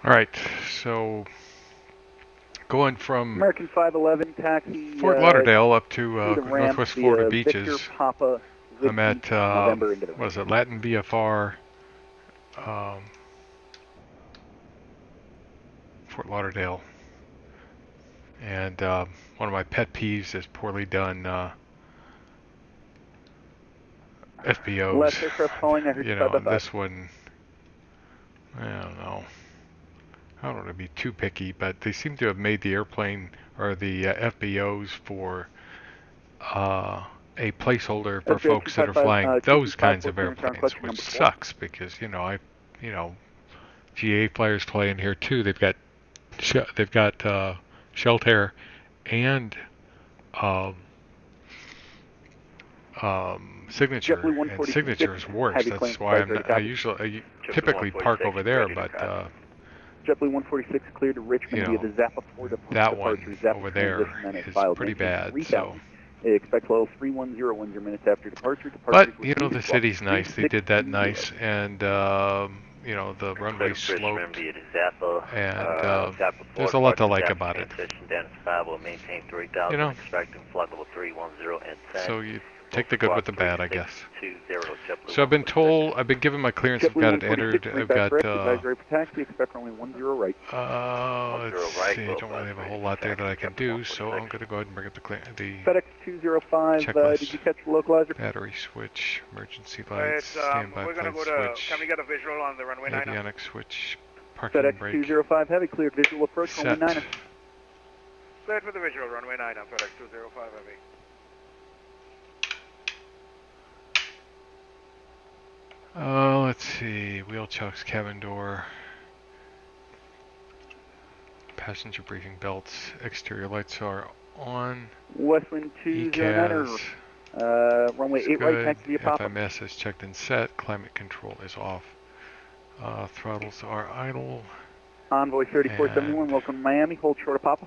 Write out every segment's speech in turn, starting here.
All right, so going from American 511 taxi Fort Lauderdale up to to the ramp Northwest Florida via Victor beaches. Papa I'm Whiskey at November into the what ramp. is it, Latin VFR, Fort Lauderdale, and one of my pet peeves is poorly done FBOs. Last aircraft calling, I heard You you know, 5 by and 5. this one, I don't know. I don't want to be too picky, but they seem to have made the airplane or the FBOs for a placeholder for SBO folks that are 255, flying those kinds 254, of clearance ground airplanes, question which number 4. sucks because GA flyers fly in here too. They've got Shelter and um, Signature, JetBlue and 146, Signature is worse. heavy That's clearance why advisory to copy. I typically park over there, but JetBlue 146 cleared to Richmond via the Zappa 4 that departure, one Zappa over there transition, then it is filed pretty maintain bad. 3000. So, Expect level 310 minutes after departure. but Departures were the seated, city's nice. They did that nice, and the runway sloped, and there's a lot to like about it. So you take the good with the bad, I guess. So I've been given my clearance. I've got it entered. I've got advisory for taxi, expect runway 10 right. let's see, I don't really have a whole lot there that I can do, so I'm gonna go ahead and bring up the FedEx 205, checklist. did you catch the localizer? Battery switch, emergency lights, standby plate switch, can we get a visual on the runway 9? avionics switch, parking FedEx brake. 205 heavy, cleared visual approach, runway 9. Cleared for the visual, runway 9 on FedEx 205 heavy. Let's see, wheel chocks, cabin door, passenger briefing belts, exterior lights are on. Westwind 209, runway 8 right, taxi via Papa. FMS is checked and set, climate control is off. Throttles are idle. Envoy 3471, welcome to Miami, hold short of Papa.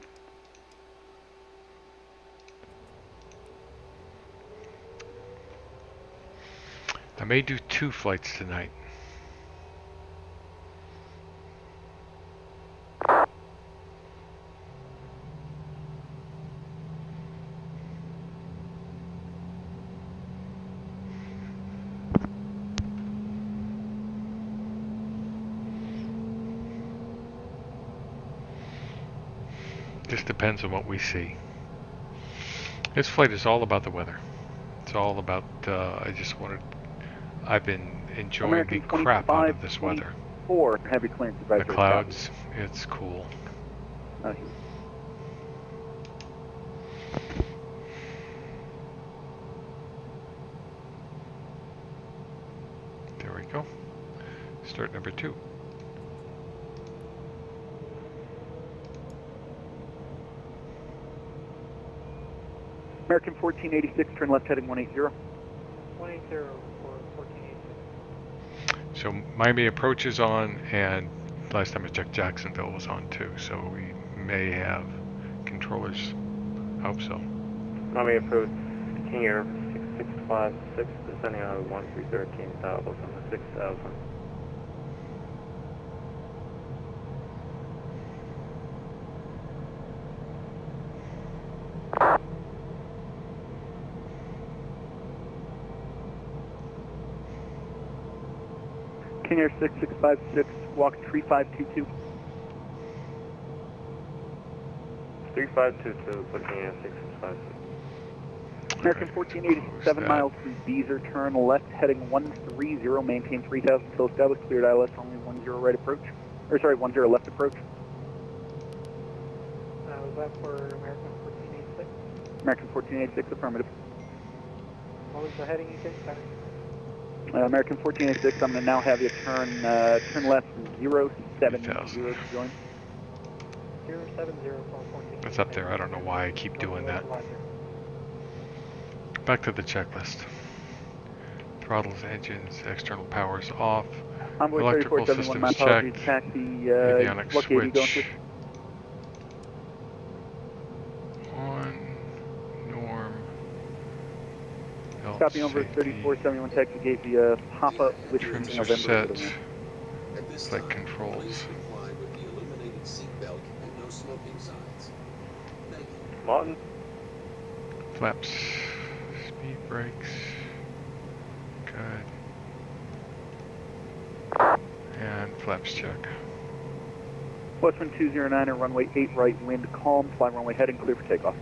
I may do 2 flights tonight. Just depends on what we see. This flight is all about the weather. It's all about, I've been enjoying American the crap out of this weather. Heavy clearance advisory. The clouds, it's cool. There we go. Start number 2. American 1486, turn left heading 180. 180 for 1486. So Miami approach is on, and last time I checked Jacksonville was on too, so we may have controllers. Hope so. Miami approach, King Air 6656, descending on 1313, levels on the 6000. King Air 6656, walk 3522. 3522, looking at 6656. American 1487 miles through Beezer, turn left heading 130, maintain 3000 till established, cleared ILS, only 10 right approach. Or sorry, 10 left approach. Was that for American 1486? American 1486, affirmative. What was the heading again? American 1486, I'm going to now have you turn left 070 to join. 070 for 14. It's up there. I don't know why I keep doing that. Back to the checklist. Throttles, engines, external powers off. Envoy Electrical 3471, systems checked. Taxi, Avionics switch. On. Norm. Copy over 3471, taxi gate via Papa with trims are set. Flight controls. Martin. Flaps. Speed brakes. Good. And flaps check. Westwind 209 and runway 8 right, wind calm, fly runway heading, clear for takeoff.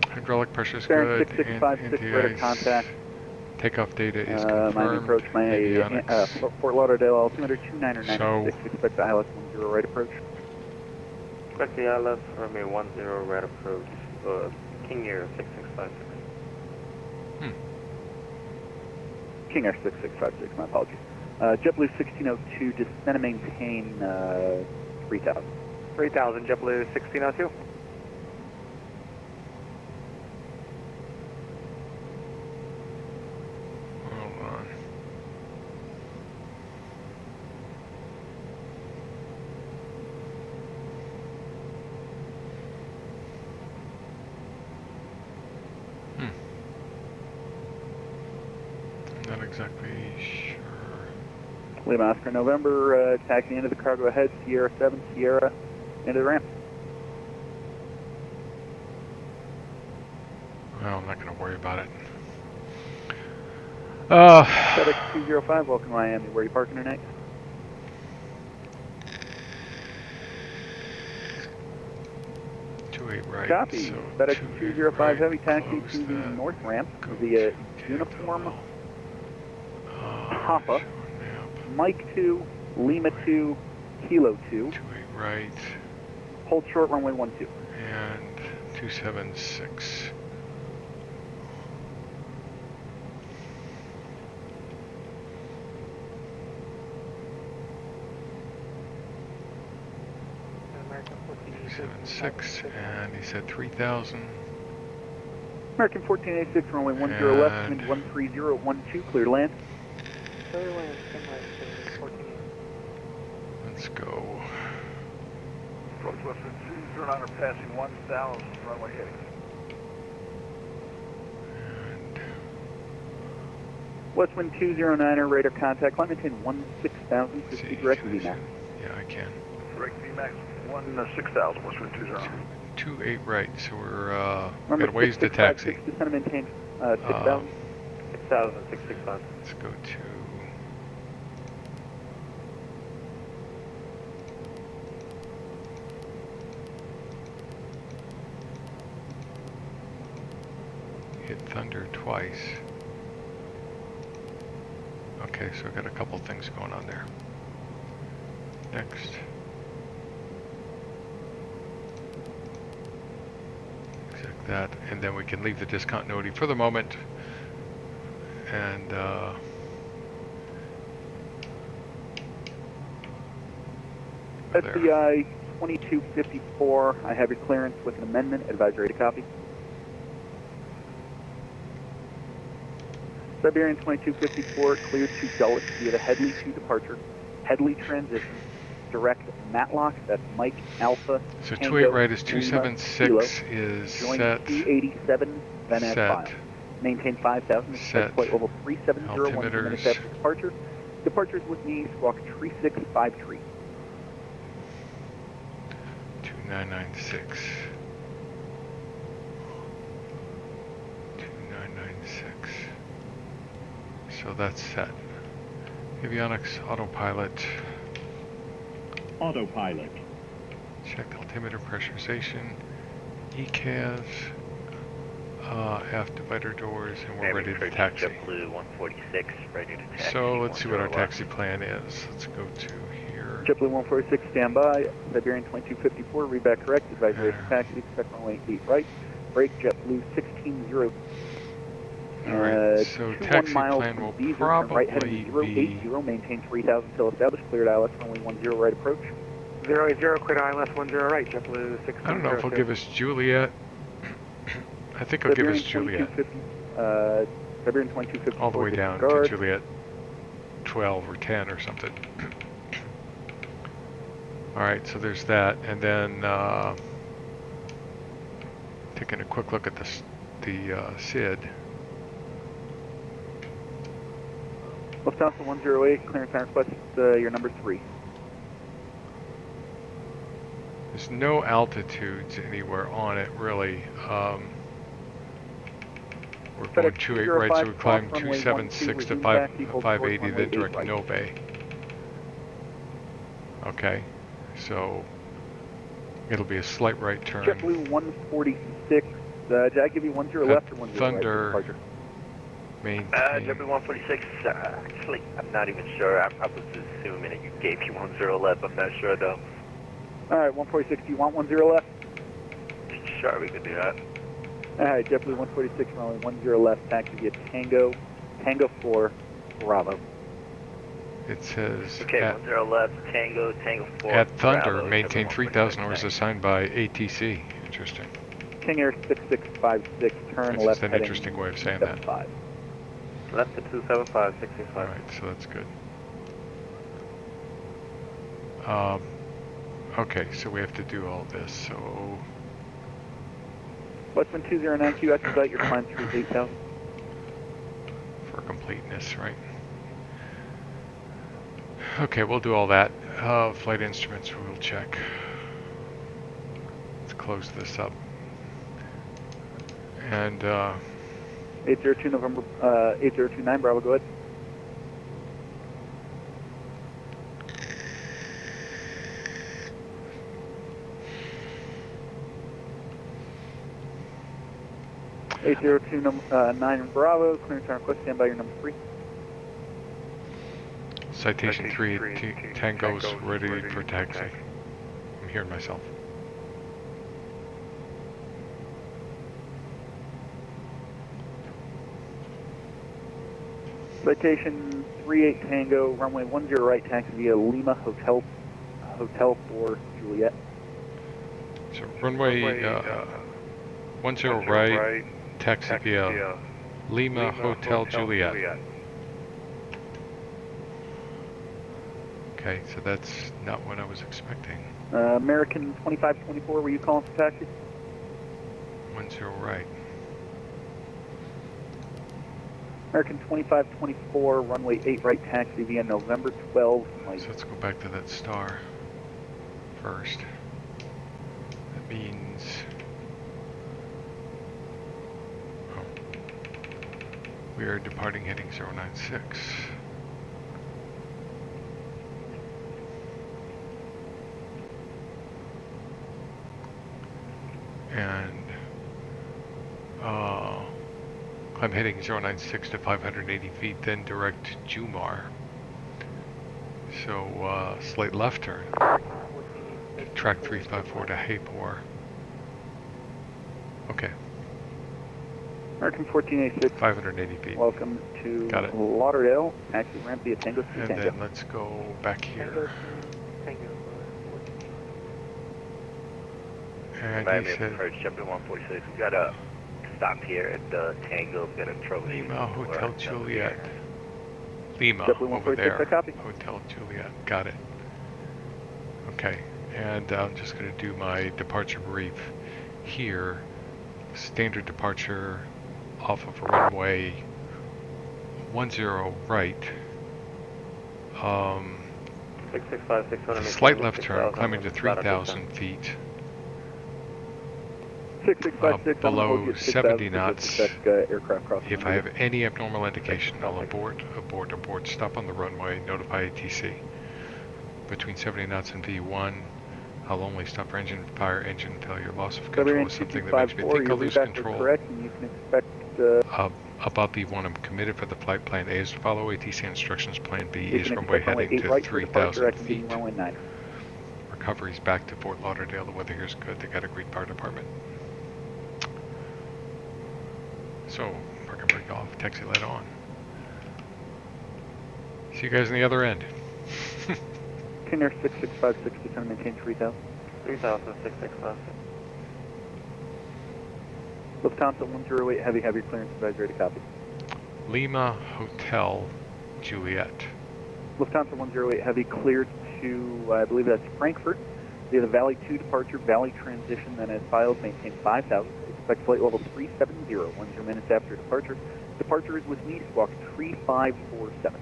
Hydraulic pressure's Bearing good. 6656, radar contact. Takeoff data is confirmed. Miami approach, Avionics. Fort Lauderdale, altimeter 29er So- 96, expect the ILS 10 right approach. Expect the ILS runway 10 right approach, King Air 6656. King Air 6656, my apologies. JetBlue 1602, descend and maintain 3000. 3000, JetBlue 1602. Hold on. I'm not exactly sure. Lima Oscar November, taxi into the cargo ahead, Sierra 7, Sierra, into the ramp. Well, I'm not going to worry about it. FedEx 205, welcome to Miami. Where are you parking tonight? Right. Copy. So FedEx 28 205 right, heavy taxi close to the that. north ramp Go via to uniform Papa. Papa, Mike 2, Lima 2, Kilo 2. 28 right. Hold short, runway 12. And 276. American 276, and he said 3,000. American 1486, runway 10 left, wind 13012, clear to land. Let's go. Approach Western 209 passing 1000, runway heading. And Westwind 209er, radar contact, climb maintain 16,000, proceed direct VMAX. yeah, I can. Direct VMAX 6000, Western 209. 28 right, so we're Remember, got ways to taxi. 6656, descend and maintain 6,000. 6,665. Let's go to hit thunder twice. Okay, so I've got a couple things going on there. Next. Exact that, and then we can leave the discontinuity for the moment. And SCI 2254, I have your clearance with an amendment, advisory to copy. Siberian 2254, cleared to Dulles via the Headley 2 departure. Headley transition, direct Matlock, that's Mike Alpha. so Tango, 28 right is Lima, 276 Kilo. is Join set. 287, then at Set. file. Maintain 5,000, Set. expect flight level 3701 Altimeters. minutes after departure. Departures with me, squawk 3653. 2996. 2996. So that's set. Avionics autopilot. Autopilot. Check altimeter pressurization. ECAS. Aft divider doors, and we're ready to taxi. JetBlue 146, ready to taxi. So let's see what our taxi plan is. Let's go to here. JetBlue 146, stand by. Siberian 2254, read back correct. Advisory for taxi, expect runway 8 right. Break JetBlue 160. Alright, so 21 taxi miles plan from will Beaver, turn right heading probably be 080, maintain 3000 till established, cleared ILS, runway 10 right approach. 080, clear to ILS 10 right, JetBlue 1602. I don't know if he'll give us Juliet. I think he'll give us Juliet. Siberian 2254, All the way down to disregard. Juliet 12 or 10 or something. Alright, so there's that. And then taking a quick look at the SID. Lufthansa 108, clearance and request, your number 3. There's no altitudes anywhere on it, really. We're going 28 right, so we climb 276 to 580, then direct Nove. Okay, so it'll be a slight right turn. JetBlue 146, did I give you 10 left or 10 Thunder, right for departure? maintain. JetBlue 146, actually, I'm not even sure. I was assuming that you gave you 10 left. I'm not sure, though. Alright, 146, do you want 10 left? Sure, we could do that. Alright, JetBlue 146, runway 10 left, taxi via Tango 4, Bravo. It says Okay, at, 10 left, Tango 4. at Thunder, Bravo, maintain JetBlue 3,000 hours 146. assigned by ATC. Interesting. King Air 6656, turn That's left just an heading interesting way of saying that. 75. Left to 275, 665. Alright, so that's good. Okay, so we have to do all this, so... Westman 209Q, expedite your climb through 8,000. For completeness, right? Okay, we'll do all that. Flight instruments, we'll check. Let's close this up. And, 802 November, 8029, Bravo, go ahead. (802) 9 Bravo, clearance and request, stand by your number 3. Citation 3, Tango's ready for taxi. I'm hearing myself. Citation 38 Tango, runway 10 right, taxi via Lima Hotel 4 Juliet. So runway 10 right, taxi via Lima Hotel Juliet. Okay, so that's not what I was expecting. American 2524, were you calling for taxi? 10 right. American 2524, runway 8 right, taxi via November 12. So let's go back to that star first. That means... Oh. We are departing heading 096. And I'm heading 096 to 580 feet, then direct Jumar. So slight left turn. Track 354 to Hapor. Okay. American 1486. 580 feet. Welcome to Got it. Lauderdale. Taxi ramp via Tango 3 And Tango. then let's go back here. And Miami he said approach JetBlue 146. We got a stop here at the Tango. Got a trophy. Lima Hotel Juliet. Lima, JetBlue over 146, there. I copy. Hotel Juliet. Got it. Okay. And I'm just going to do my departure brief here. Standard departure off of runway 10 right. 665, 600 Slight left turn, climbing to 3,000 feet. 6656 below 70 knots. Aircraft crossing. If I have any abnormal indication, I'll abort. Stop on the runway, notify ATC. Between 70 knots and V1, I'll only stop for engine fire, engine failure, loss of control is something that makes me think I'll lose control. Correct, and you can expect, above V1, I'm committed for the flight. Plan A is to follow ATC instructions. Plan B you is can runway expect heading to right for departure 3,000 at feet. runway 9. Recovery's back to Fort Lauderdale. The weather here's good. They got a great fire department. So, park and brake off, taxi light on. See you guys on the other end. King Air 6656, descend and maintain 3000. 3000, 665. Lufthansa 108, heavy clearance advisory to copy. Lima Hotel Juliet. Lufthansa 108, heavy cleared to, I believe that's Frankfurt. Via the Valley 2 departure, Valley transition, then as filed, maintain 5000. Expect flight level 370, 10 minutes after departure. Departure is with me, squawk 3547.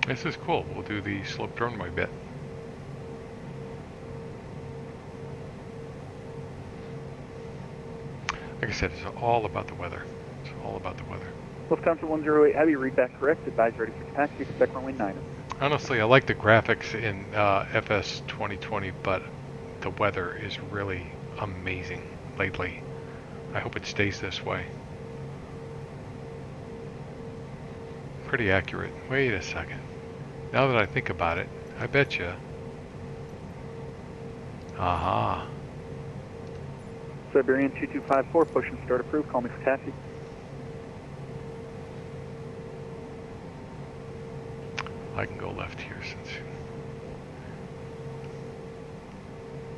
This is cool. We'll do the sloped runway bit. Like I said, it's all about the weather. It's all about the weather. Lufthansa 108 Heavy, read back correct. Advise ready for taxi. Expect runway 9. Honestly, I like the graphics in FS 2020, but the weather is really amazing lately. I hope it stays this way. Pretty accurate. Wait a second. Now that I think about it, I bet you. Aha. Siberian 2254, push and start approved. Call me for taxi. I can go left here since.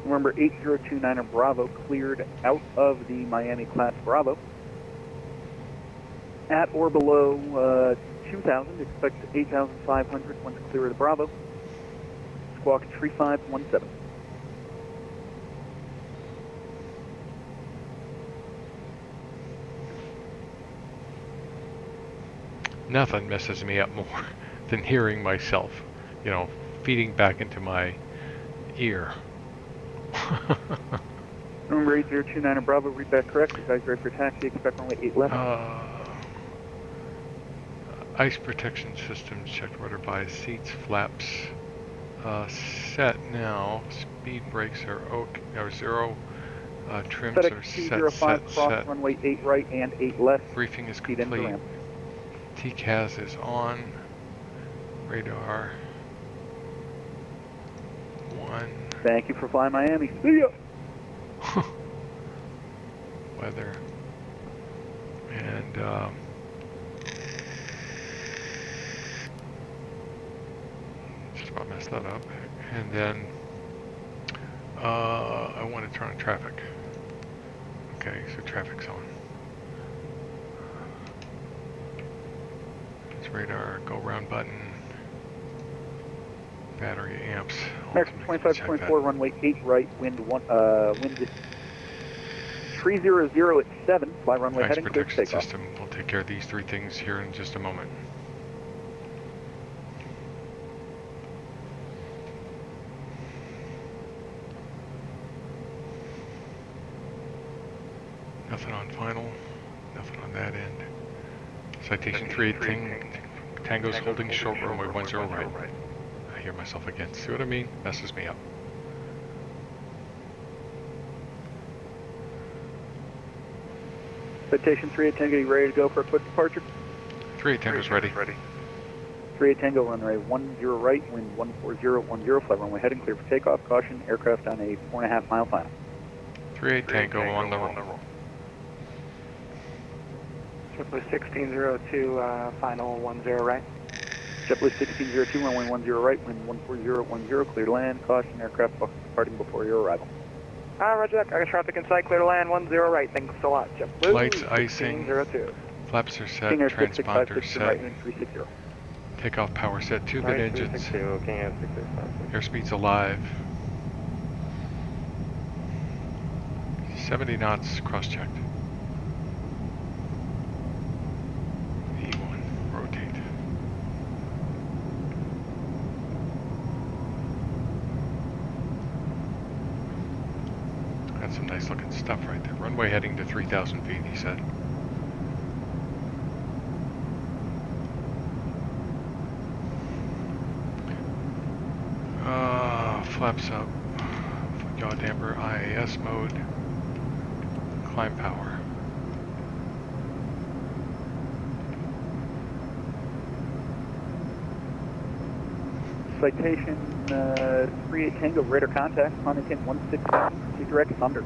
Remember 8029 Bravo cleared out of the Miami class Bravo. At or below 2,000, expect 8,500 once clear of the Bravo. Squawk 3517. Nothing messes me up more than hearing myself, you know, feeding back into my ear. Remember 8029 Bravo, read back correct. Advise ready for taxi. Expect runway 8 left. Ice protection systems checked, rudder bias, seats, flaps set now. Speed brakes are okay, or zero. Trims are FedEx 205 cross runway 8 right and 8 left. Briefing is Speed into complete. ramp. TCAS is on. Radar. 1. Thank you for flying Miami. See ya. Weather. And just about messed that up. And then I want to turn on traffic. Okay, so traffic's on. It's radar, go round button. Battery amps. American 2524, runway 8 right, wind 300 at 7, fly runway Ice heading, clear protection takeoff. system. We'll take care of these 3 things here in just a moment. Nothing on final. Nothing on that end. Citation 318. Tango's holding short runway 10 right. I hear myself again. See what I mean? Messes me up. Citation 38 Tango, you ready to go for a quick departure? 38 Tango's ready. 38 Tango, runway 10 right, wind 14010, fly runway heading, clear for takeoff. Caution, aircraft on a 4.5 mile final. 38 Tango on the roll. JetBlue 1602, final 10 right. JetBlue 1602, runway 10 right, wind 14010, clear to land. Caution, aircraft departing before your arrival. Roger that. I got traffic in sight, clear to land, 10 right. Thanks a lot, JetBlue. Lights icing. 1602. Flaps are set. King Air Transponders 6656, set. right, wind 360. Takeoff power set. 2-bit engines. King Air 665. Airspeed's alive. 70 knots cross-checked. E1, rotate. That's some nice looking stuff right there. Runway heading to 3,000 feet, he said. Flaps up. Yaw damper, IAS mode. Climb power. Citation 38 Tango, radar contact, Huntington 167, to direct thunder.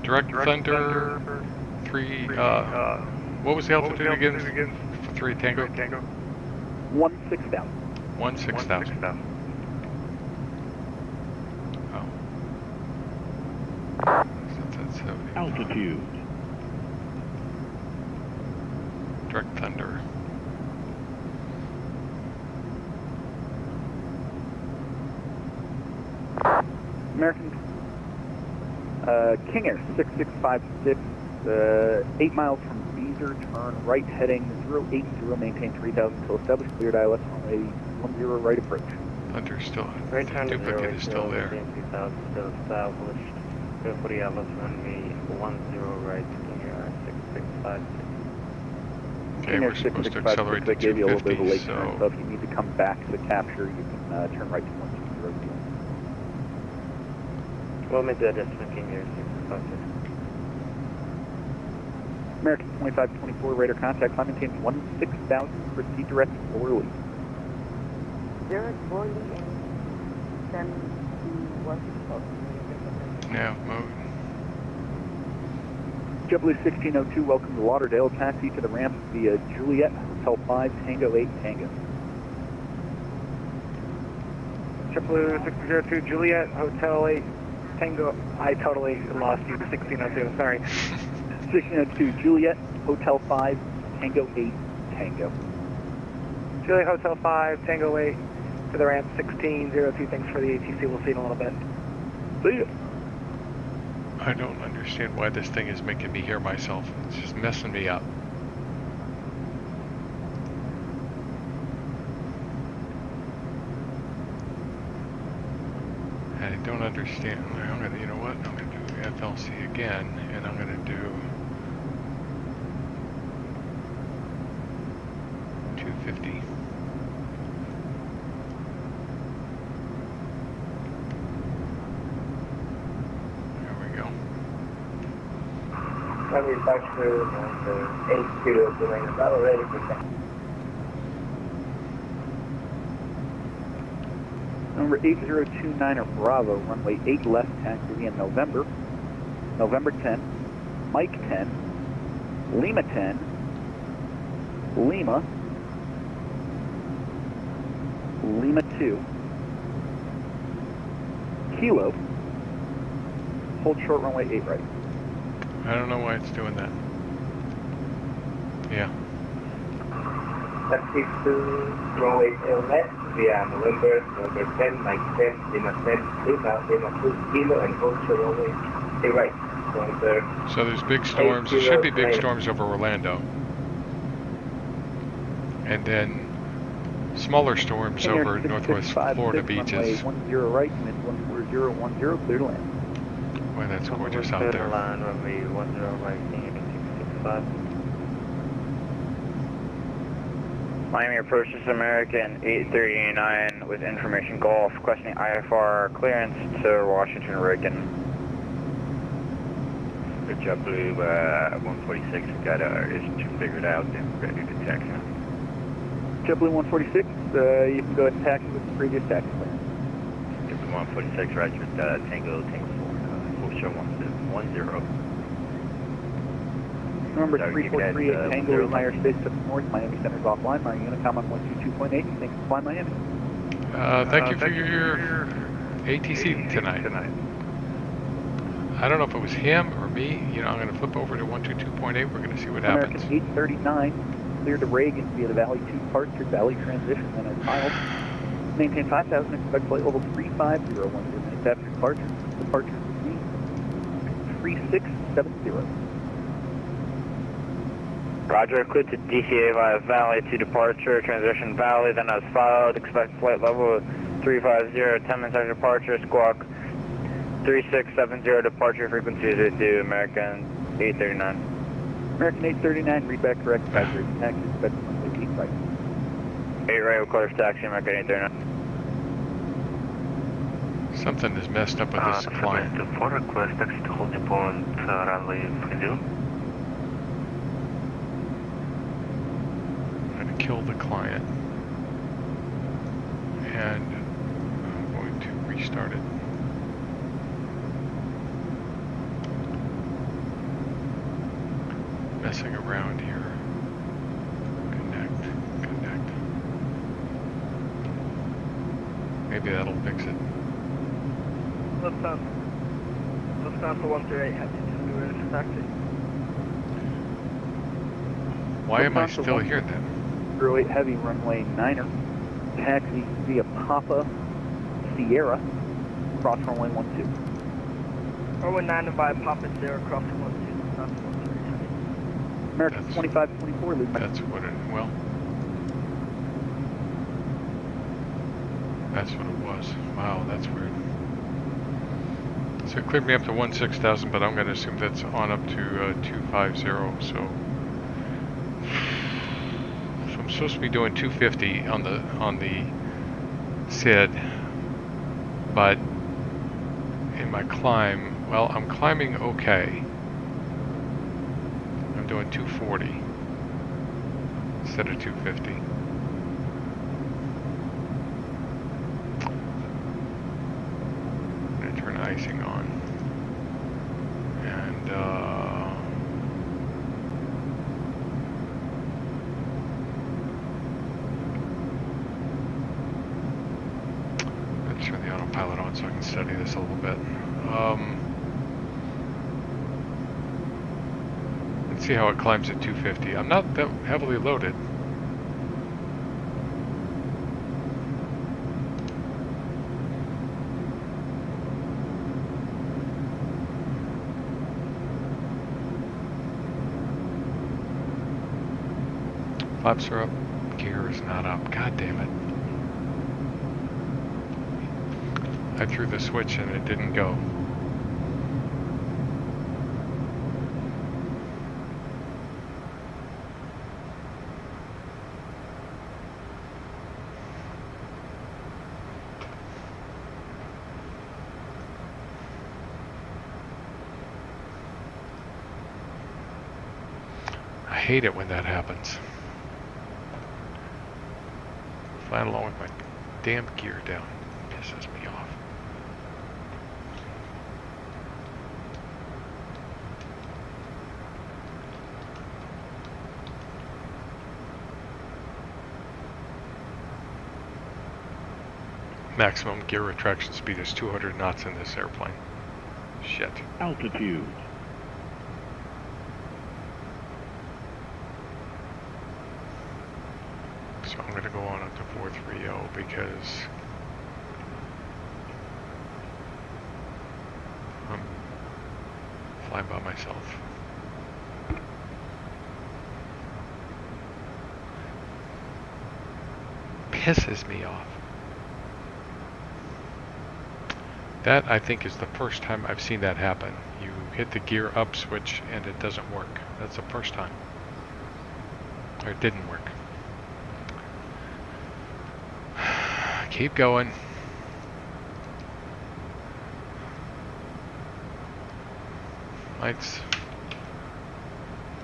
Direct thunder. 3, what was the altitude again for 3 Tango? 16,000. 16,000. Oh. That's at 70. Altitude. Direct thunder. American King Air 6656, 8 miles from Beezer, turn right heading 080, maintain 3000 till established, cleared ILS runway 10 right approach. Thunder's still, Right the turn to duplicate is still there. 3000 still established. 40 Atlas runway 10 right, King Air 6656. Okay, we're supposed to accelerate to I gave you a little bit of a 250, late turn, so so if you need to come back to capture, you can turn right to 120. We'll make that estimate, King Air 6656. American 2524 radar contact, climb maintain 16,000, proceed direct Orly. Direct Orly and send to what? nav mode. JetBlue 1602, welcome to Lauderdale. Taxi to the ramp via Juliet, Hotel 5, Tango 8, Tango. JetBlue 1602, Juliet, Hotel 8, Tango. I totally lost you, 1602, sorry. 1602, Juliet, Hotel 5, Tango 8, Tango. Juliet, Hotel 5, Tango 8, to the ramp 1602, thanks for the ATC, we'll see you in a little bit. See ya. I don't understand why this thing is making me hear myself. It's just messing me up. I don't understand. I'm gonna, you know what? I'm gonna do FLC again, and I'm gonna do 250. There we go. Runway Foxtrot, 82 of the lane, about ready for that. Number 8029 Bravo, runway 8 left, taxi in November. November 10, Mike 10, Lima 10, Lima, Lima 2, Kilo, hold short runway 8 right. I don't know why it's doing that. Yeah. Taxi to runway 8 left via November 10, Mike 10, Lima 10, Lima 2, Kilo, and hold short runway 8 right. So there's big storms. There should be big storms over Orlando. And then smaller storms over northwest Florida beaches. Runway 10 right, wind 14010, clear to land. Boy, that's gorgeous out there. Line, runway 10 right, King Air 665. Miami approaches American 839 with information Gulf, requesting IFR clearance to Washington Reagan. JetBlue 146, we got our issue figured out and ready to taxi. JetBlue 146, you can go ahead and taxi with the previous taxi plan. JetBlue 146, Roger, Tango 4, full show 1710. Number Sorry, 343 you got, at Tango, higher space to the north, Miami Center's offline, Miami Unicom on 122.8, thanks for flying Miami. Thank you for your ATC tonight. I don't know if it was him or me. You know, I'm going to flip over to 122.8. We're going to see what happens. American 839, clear to Reagan via the Valley 2 departure, Valley transition, and as filed. Maintain 5,000, expect flight level 350, 1 minutes after departure. Departure speed 3670. Roger, clear to DCA via Valley to departure, transition Valley, then as filed, expect flight level 350, 10 minutes after departure, squawk 3670, departure frequency is to American 839. American 839, read back correct, factory taxi, expect runway 8 right. 8 right, will clear for taxi, American 839. Something is messed up with this client. For request, taxi to hold point, runway 30. I'm going to kill the client. And I'm going to restart it. Messing around here. Connect. Maybe that'll fix it. Lufthansa 138, happy to do it taxi. Why am I Lufthansa still here then? 08 heavy, runway 9er, taxi via Papa Sierra, cross runway 12. Runway 9 by Papa Sierra, crossing 12, American 2524, lead. That's what it, well. That's what it was. Wow, that's weird. So it cleared me up to 16,000, but I'm going to assume that's on up to 250. So I'm supposed to be doing 250 on the SID, but in my climb, well, I'm climbing okay. I'm doing 240 instead of 250. I'm going to turn icing on. And let's turn the autopilot on so I can study this a little bit. Let's see how it climbs at 250. I'm not that heavily loaded. Flaps are up, gear is not up. God damn it. I threw the switch and it didn't go. I hate it when that happens. Flying along with my damn gear down. Pisses me off. Maximum gear retraction speed is 200 knots in this airplane. Shit. Altitude. So I'm going to go on up to 430 because I'm flying by myself. Pisses me off. That, I think, is the first time I've seen that happen. You hit the gear up switch and it doesn't work. That's the first time. Or it didn't work. Keep going. Lights.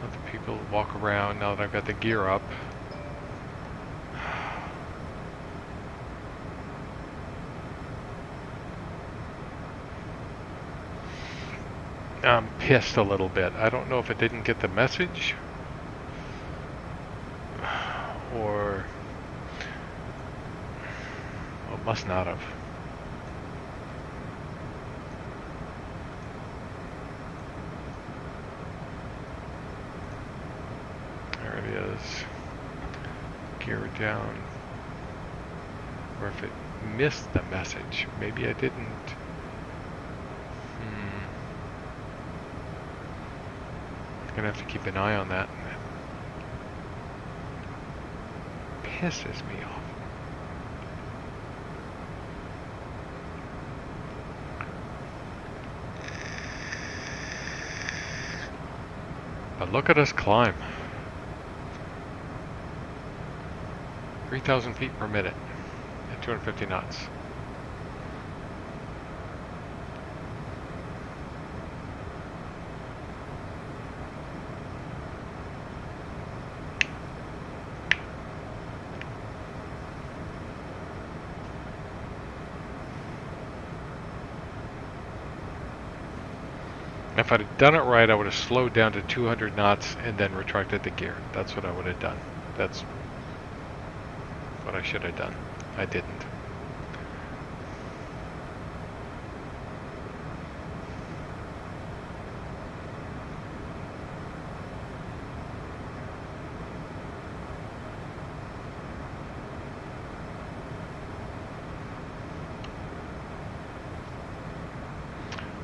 Let the people walk around now that I've got the gear up. I'm pissed a little bit. I don't know if it didn't get the message or well, it must not have. There it is. Gear down. Or if it missed the message. Maybe I didn't. Gonna have to keep an eye on that. Pisses me off. But look at us climb. 3,000 feet per minute at 250 knots. If I'd have done it right, I would have slowed down to 200 knots and then retracted the gear. That's what I would have done. That's what I should have done. I didn't.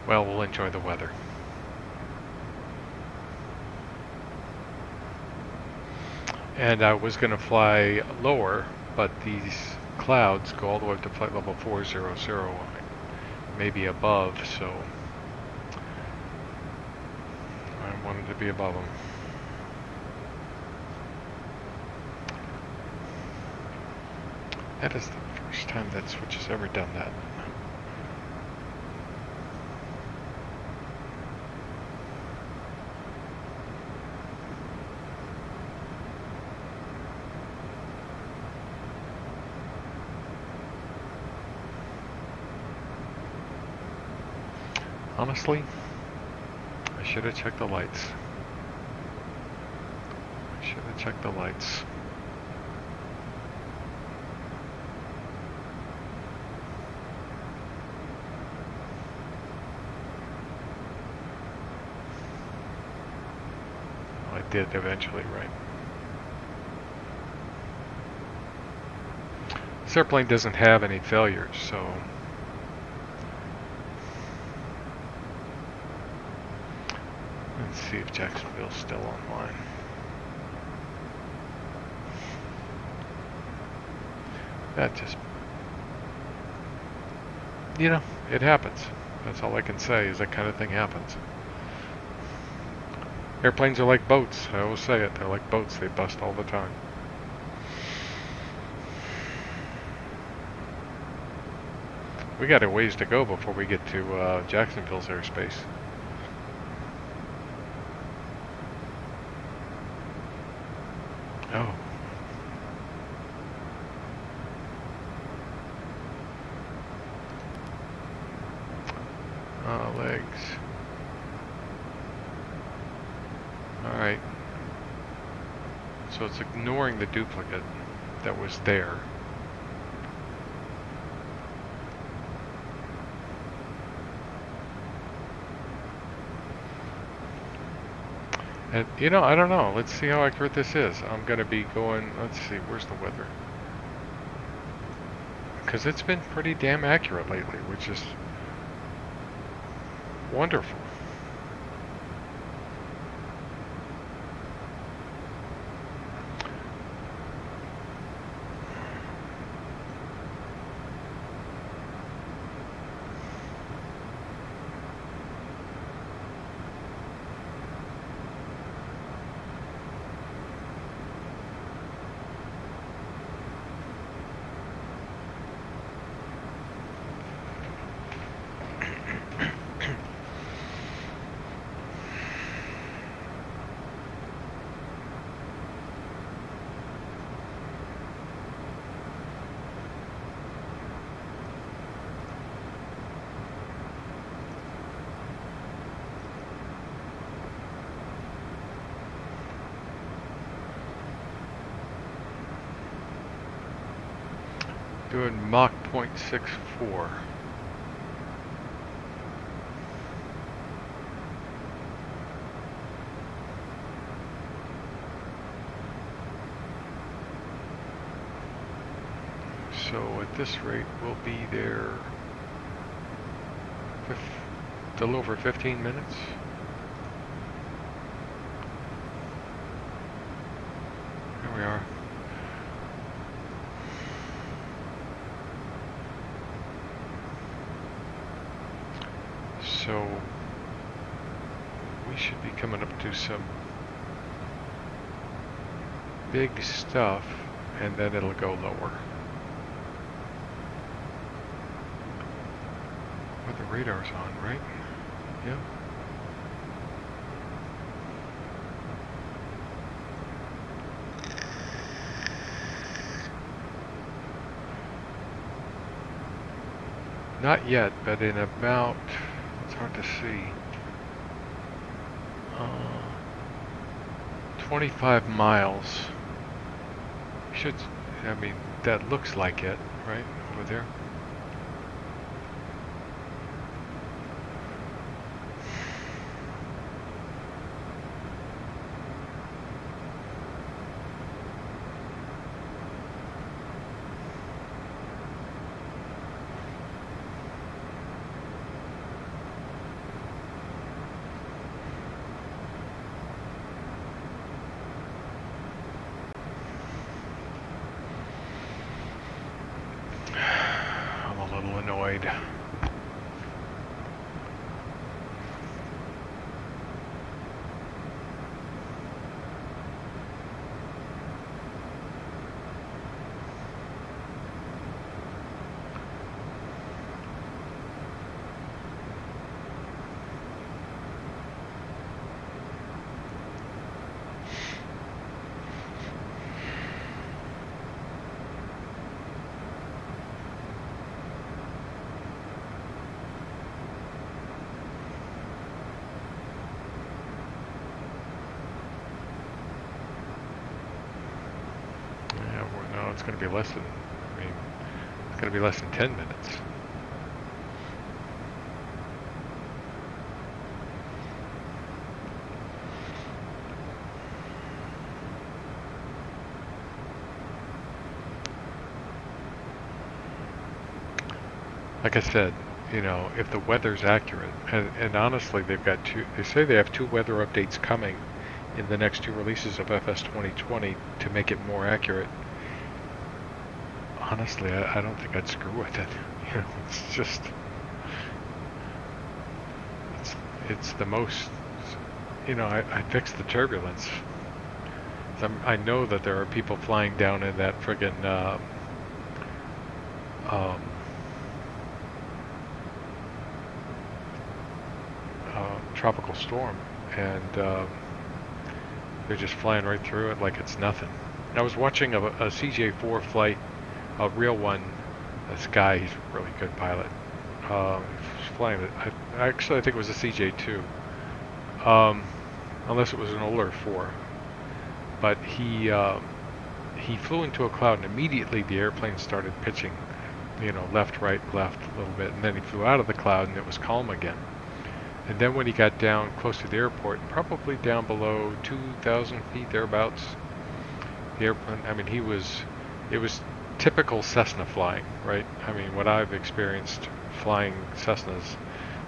Well, we'll enjoy the weather. And I was going to fly lower, but these clouds go all the way up to flight level 400, maybe above, so I wanted to be above them. That is the first time that switch has ever done that. Honestly, I should have checked the lights. I should have checked the lights. I did eventually, right? This airplane doesn't have any failures, so let's see if Jacksonville's still online. That just, you know, it happens. That's all I can say is that kind of thing happens. Airplanes are like boats. I always say it. They're like boats. They bust all the time. We got a ways to go before we get to Jacksonville's airspace. Oh. Legs. Alright. So it's ignoring the duplicate that was there. And, you know, I don't know. Let's see how accurate this is. I'm going to be going, let's see, where's the weather? Because it's been pretty damn accurate lately, which is wonderful. Doing Mach 0.64. So at this rate, we'll be there a little over 15 minutes. Here we are. So we should be coming up to some big stuff, and then it'll go lower. But the radar's on, right? Yeah. Not yet, but in about, it's hard to see, 25 miles. Should, I mean, that looks like it, right, over there. wide. It's going to be less than, I mean, it's going to be less than 10 minutes. Like I said, you know, if the weather's accurate, and honestly, they say they have 2 weather updates coming in the next 2 releases of FS 2020 to make it more accurate. Honestly, I don't think I'd screw with it. You know, it's just, it's the most, you know, I fixed the turbulence. I know that there are people flying down in that friggin' tropical storm, and they're just flying right through it like it's nothing. I was watching a CJ4 flight, a real one. This guy, he's a really good pilot. He's flying it. Actually, I think it was a CJ2, unless it was an older 4. But he flew into a cloud, and immediately the airplane started pitching, you know, left, right, left a little bit, and then he flew out of the cloud, and it was calm again. And then when he got down close to the airport, probably down below 2,000 feet thereabouts, the airplane, I mean, it was typical Cessna flying, right? I mean, what I've experienced flying Cessnas,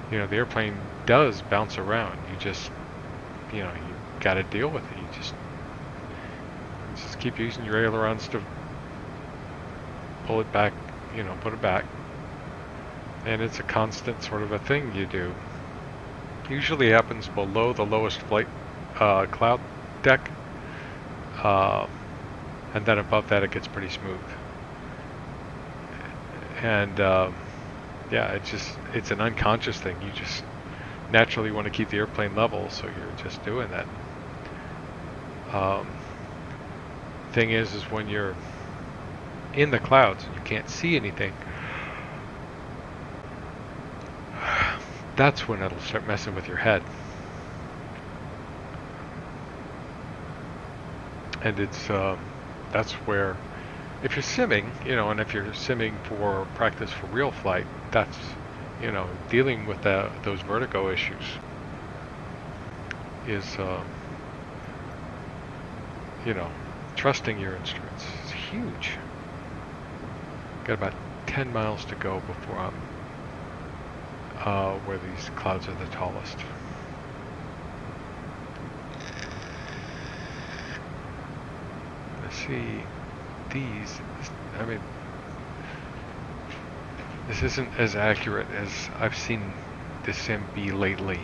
you know, the airplane does bounce around. You just, you know, you got to deal with it. You just keep using your ailerons to pull it back, you know, put it back. And it's a constant sort of a thing you do. Usually happens below the lowest flight cloud deck, and then above that it gets pretty smooth. And yeah, it's an unconscious thing. You just naturally want to keep the airplane level, so you're just doing that. Thing is when you're in the clouds and you can't see anything, that's when it'll start messing with your head. And it's that's where, if you're simming, you know, and if you're simming for practice for real flight, that's, you know, dealing with those vertigo issues is, you know, trusting your instruments is huge. Got about 10 miles to go before I'm where these clouds are the tallest. Let's see, these, I mean, this isn't as accurate as I've seen the sim be lately.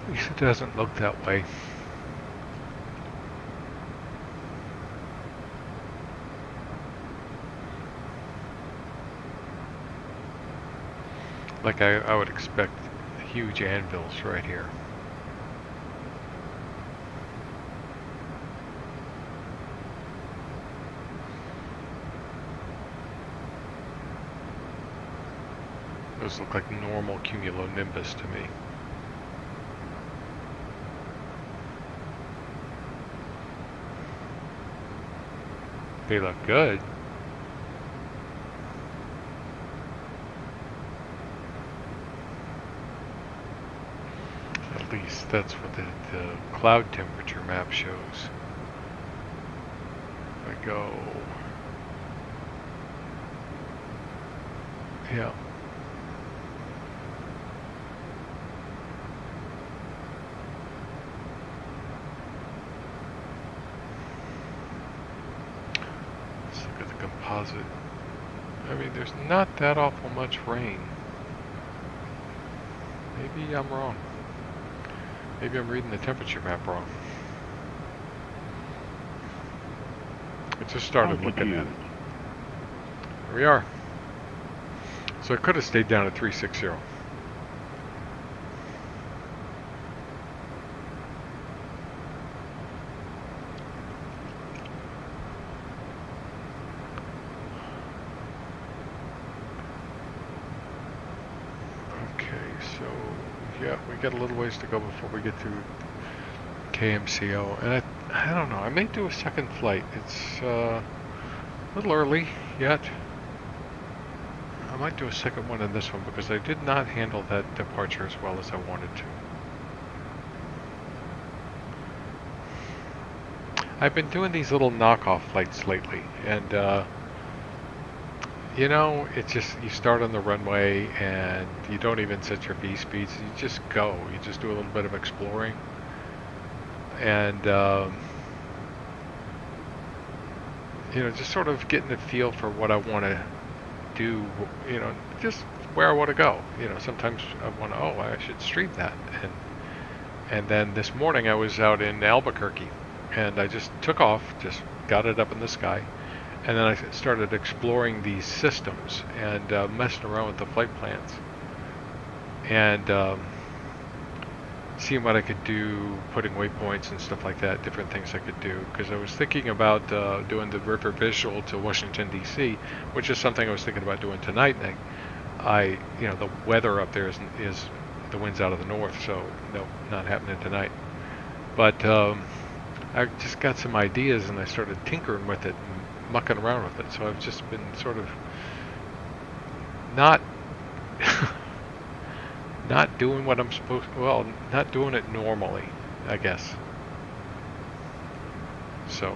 At least it doesn't look that way. Like I would expect huge anvils right here. Those look like normal cumulonimbus to me. They look good. At least that's what the cloud temperature map shows. If I go, yeah. deposit. I mean, there's not that awful much rain. Maybe I'm wrong. Maybe I'm reading the temperature map wrong. I just started looking at it. Here we are. So it could have stayed down at 360. Yeah, we got a little ways to go before we get to KMCO, and I don't know, I may do a second flight. It's a little early yet. I might do a second one in this one because I did not handle that departure as well as I wanted to. I've been doing these little knockoff flights lately, and you know, it's just, you start on the runway and you don't even set your V speeds, you just go. You just do a little bit of exploring. And, you know, just sort of getting the feel for what I want to do, you know, just where I want to go. You know, sometimes I want to, oh, I should stream that. And then this morning I was out in Albuquerque and I just took off, just got it up in the sky. And then I started exploring these systems and messing around with the flight plans and seeing what I could do, putting waypoints and stuff like that, different things I could do. Because I was thinking about doing the river visual to Washington, D.C., which is something I was thinking about doing tonight. And you know, the weather up there is the wind's out of the north, so no, not happening tonight. But I just got some ideas and I started tinkering with it. Mucking around with it, so I've just been sort of not not doing what I'm supposed, well, not doing it normally, I guess. So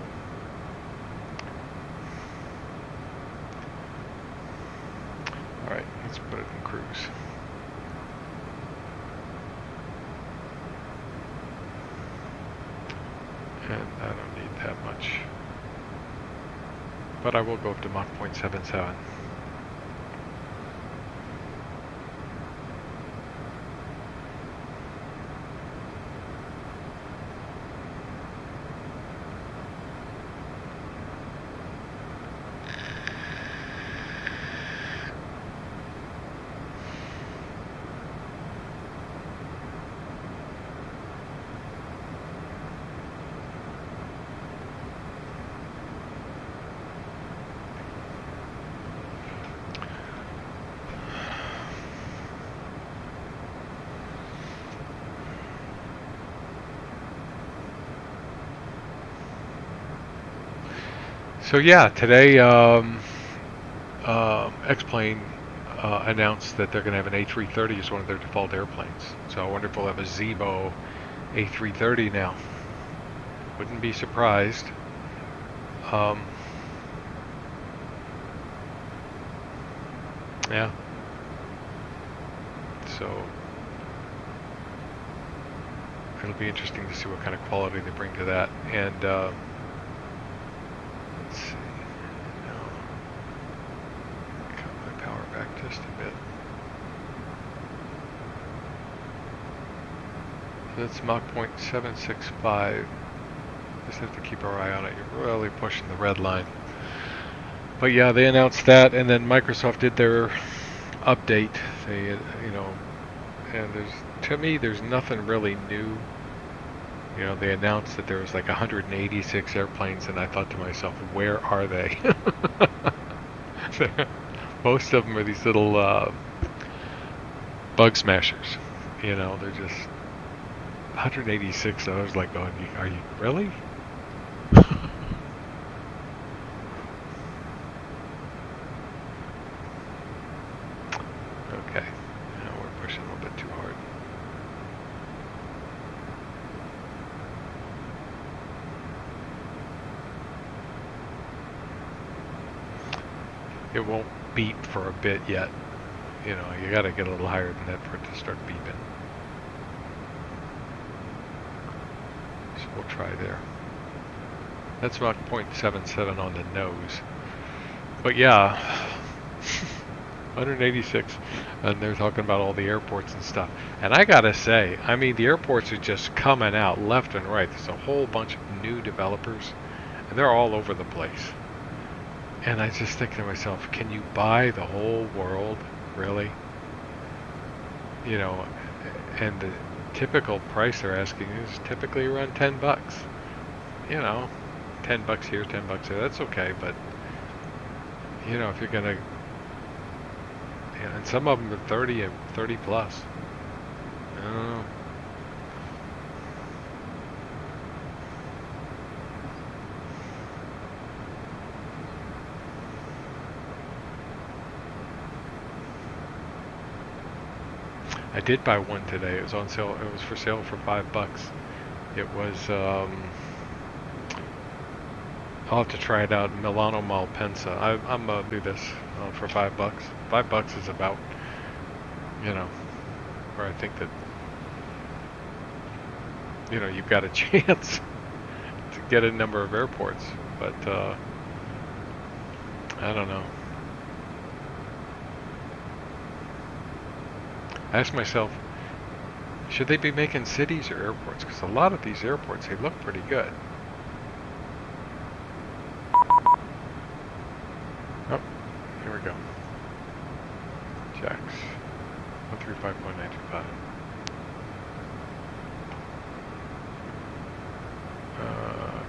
alright, let's put it in cruise. And I don't need that much. But I will go up to Mach 0.77. So yeah, today X-Plane announced that they're going to have an A330 as one of their default airplanes. So I wonder if we'll have a Zebo A330 now. Wouldn't be surprised. Yeah. So it'll be interesting to see what kind of quality they bring to that. And let's see. Now, cut my power back just a bit. So that's Mach 0.765. Just have to keep our eye on it. You're really pushing the red line. But yeah, they announced that, and then Microsoft did their update. They, you know, and to me, there's nothing really new. You know, they announced that there was like 186 airplanes, and I thought to myself, where are they? Most of them are these little bug smashers. You know, they're just 186. I was like, going, are you really? Okay, now we're pushing a little bit too hard. It won't beep for a bit yet. You know, you gotta get a little higher than that for it to start beeping. So we'll try there. That's about 0.77 on the nose. But yeah, 186, and they're talking about all the airports and stuff. And I gotta say, I mean, the airports are just coming out left and right. There's a whole bunch of new developers, and they're all over the place. And I just think to myself, can you buy the whole world, really? You know, and the typical price they're asking is typically around 10 bucks. You know, 10 bucks here, 10 bucks there, that's okay, but you know, if you're gonna, and some of them are 30 and 30 plus. I don't know. I did buy one today. It was on sale. It was for sale for $5. It was, I'll have to try it out. Milano Malpensa. I'm gonna do this for $5. $5 is about, you know, where I think that, you know, you've got a chance to get a number of airports. But I don't know. I ask myself, should they be making cities or airports? Because a lot of these airports, they look pretty good. Oh, here we go. Jacks. 135.925.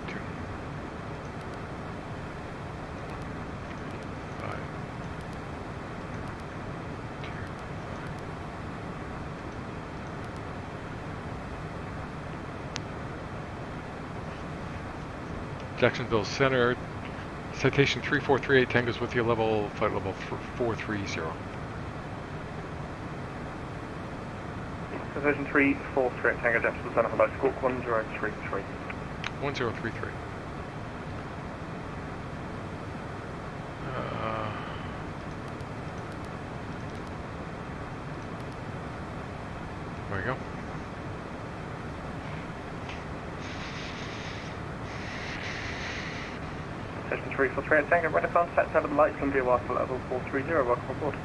Two. 5. Jacksonville Center, citation 3438 Tango's with you, flight level 430. Citation 343 Tango Jacksonville Center, hello, squawk 1033. 1033. There we go. Citation 343 Tango, radar contact, have the lights on be a while for level 430, welcome aboard.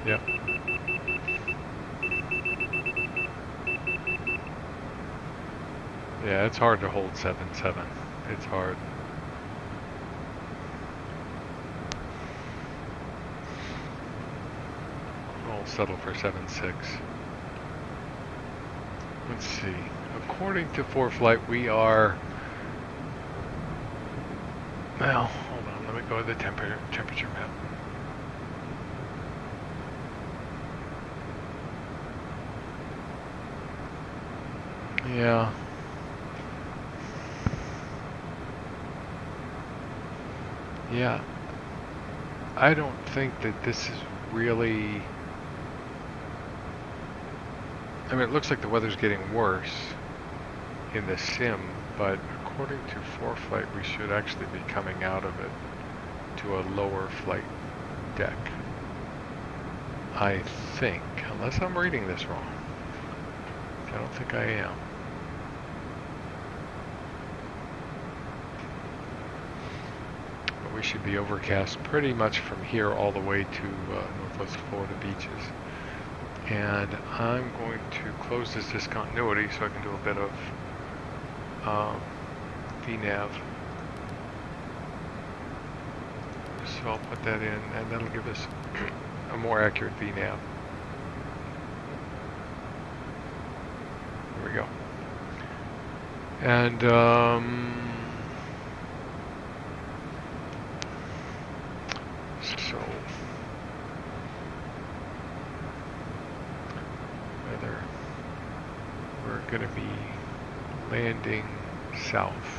Yeah. Yeah, it's hard to hold 7.7. It's hard. I'll settle for 7.6. Let's see. According to ForeFlight, we are. Well, hold on. Let me go to the temperature map. Yeah. Yeah. I don't think that this is really. I mean, it looks like the weather's getting worse in the sim, but according to ForeFlight, we should actually be coming out of it to a lower flight deck. I think, unless I'm reading this wrong. I don't think I am. But we should be overcast pretty much from here all the way to Northwest Florida beaches. And I'm going to close this discontinuity so I can do a bit of VNAV. So I'll put that in, and that'll give us a more accurate VNAV. There we go. And so whether we're going to be landing south.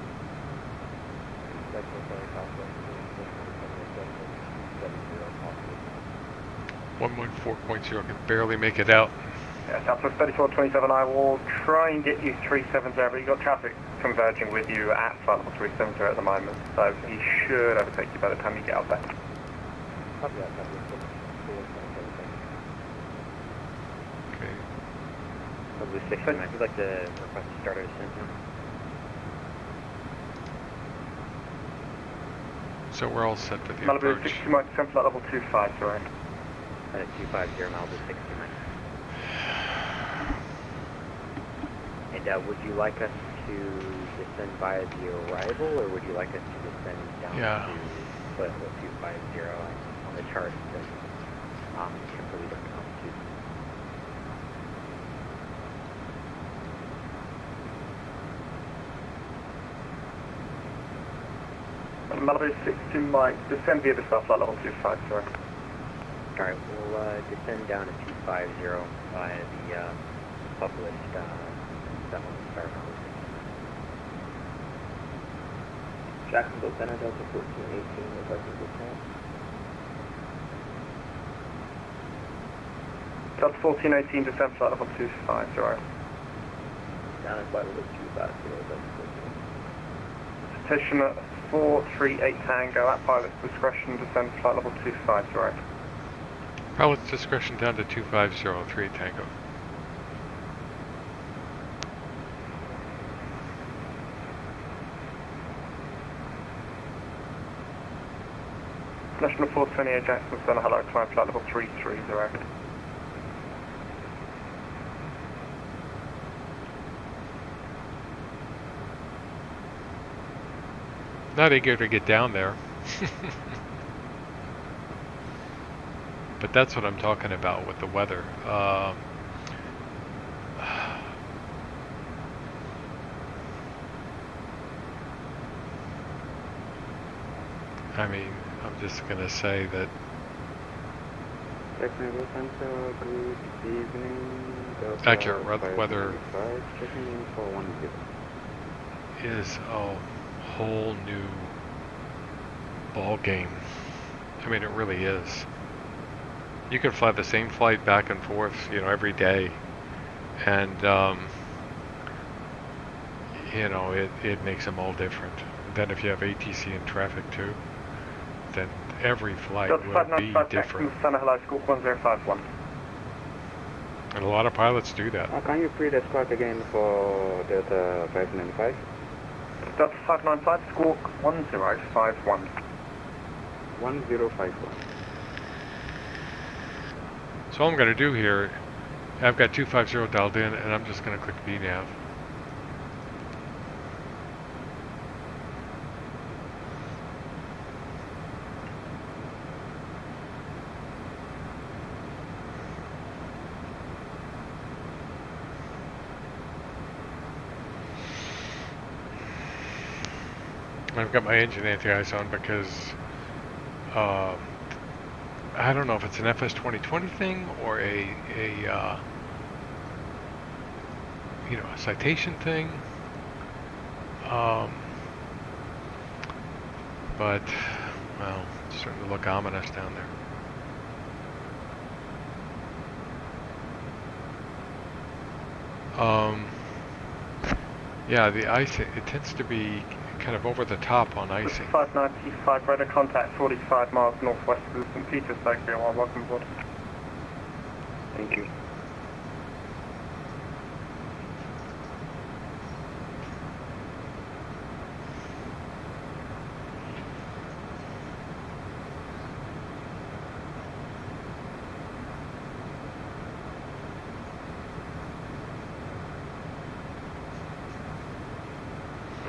114.0 can barely make it out. Yeah, Southwest 3427, I will try and get you 370, but you've got traffic converging with you at flight level 370 at the moment, so he should overtake you by the time you get out there. Okay. Probably 60, I'd like to request a starter descent now. So we're all set for the Malibu approach. 60 miles, descent flight level 25, sorry. At 250, Malibu 60, Mike. And would you like us to descend via the arrival, or would you like us to descend down to flight level 250 on the chart that temporarily different altitude? Malibu 60 Mike, descend via the south flight level 25, sorry. Alright, we'll descend down to 250 via the published 7 star Malibu 60. Jacksonville Center, Delta 1418, requesting descent. Delta 1418, descent flight level 25, sorry. Down at flight level 250, Delta 14. Petition 438 Tango, at pilot's discretion, descend flight level 25, sorry. Pilot's discretion down to 2503 Tango. National 428 Jackson Center, hello, climb flight level 330. Not eager to get down there. But that's what I'm talking about with the weather. I mean, I'm just gonna say that Jacksonville Center, good evening. accurate weather Checking in for 10. is a whole new ball game. I mean, it really is. You can fly the same flight back and forth, you know, every day, and you know, it makes them all different. Then if you have ATC and traffic too, then every flight will be different. Center, hello, Squawk 1051. And a lot of pilots do that. Can you repeat the squawk again for Delta 595? Delta 595, Squawk 1051. 1051. So all I'm going to do here, I've got 250 dialed in, and I'm just going to click VNAV. I've got my engine anti-ice on because I don't know if it's an FS 2020 thing or a you know, a citation thing. But well, it's starting to look ominous down there. Yeah, the ice, it tends to be kind of over the top on icing. 595, radar contact 45 miles northwest of St. Petersburg, welcome aboard. Thank you.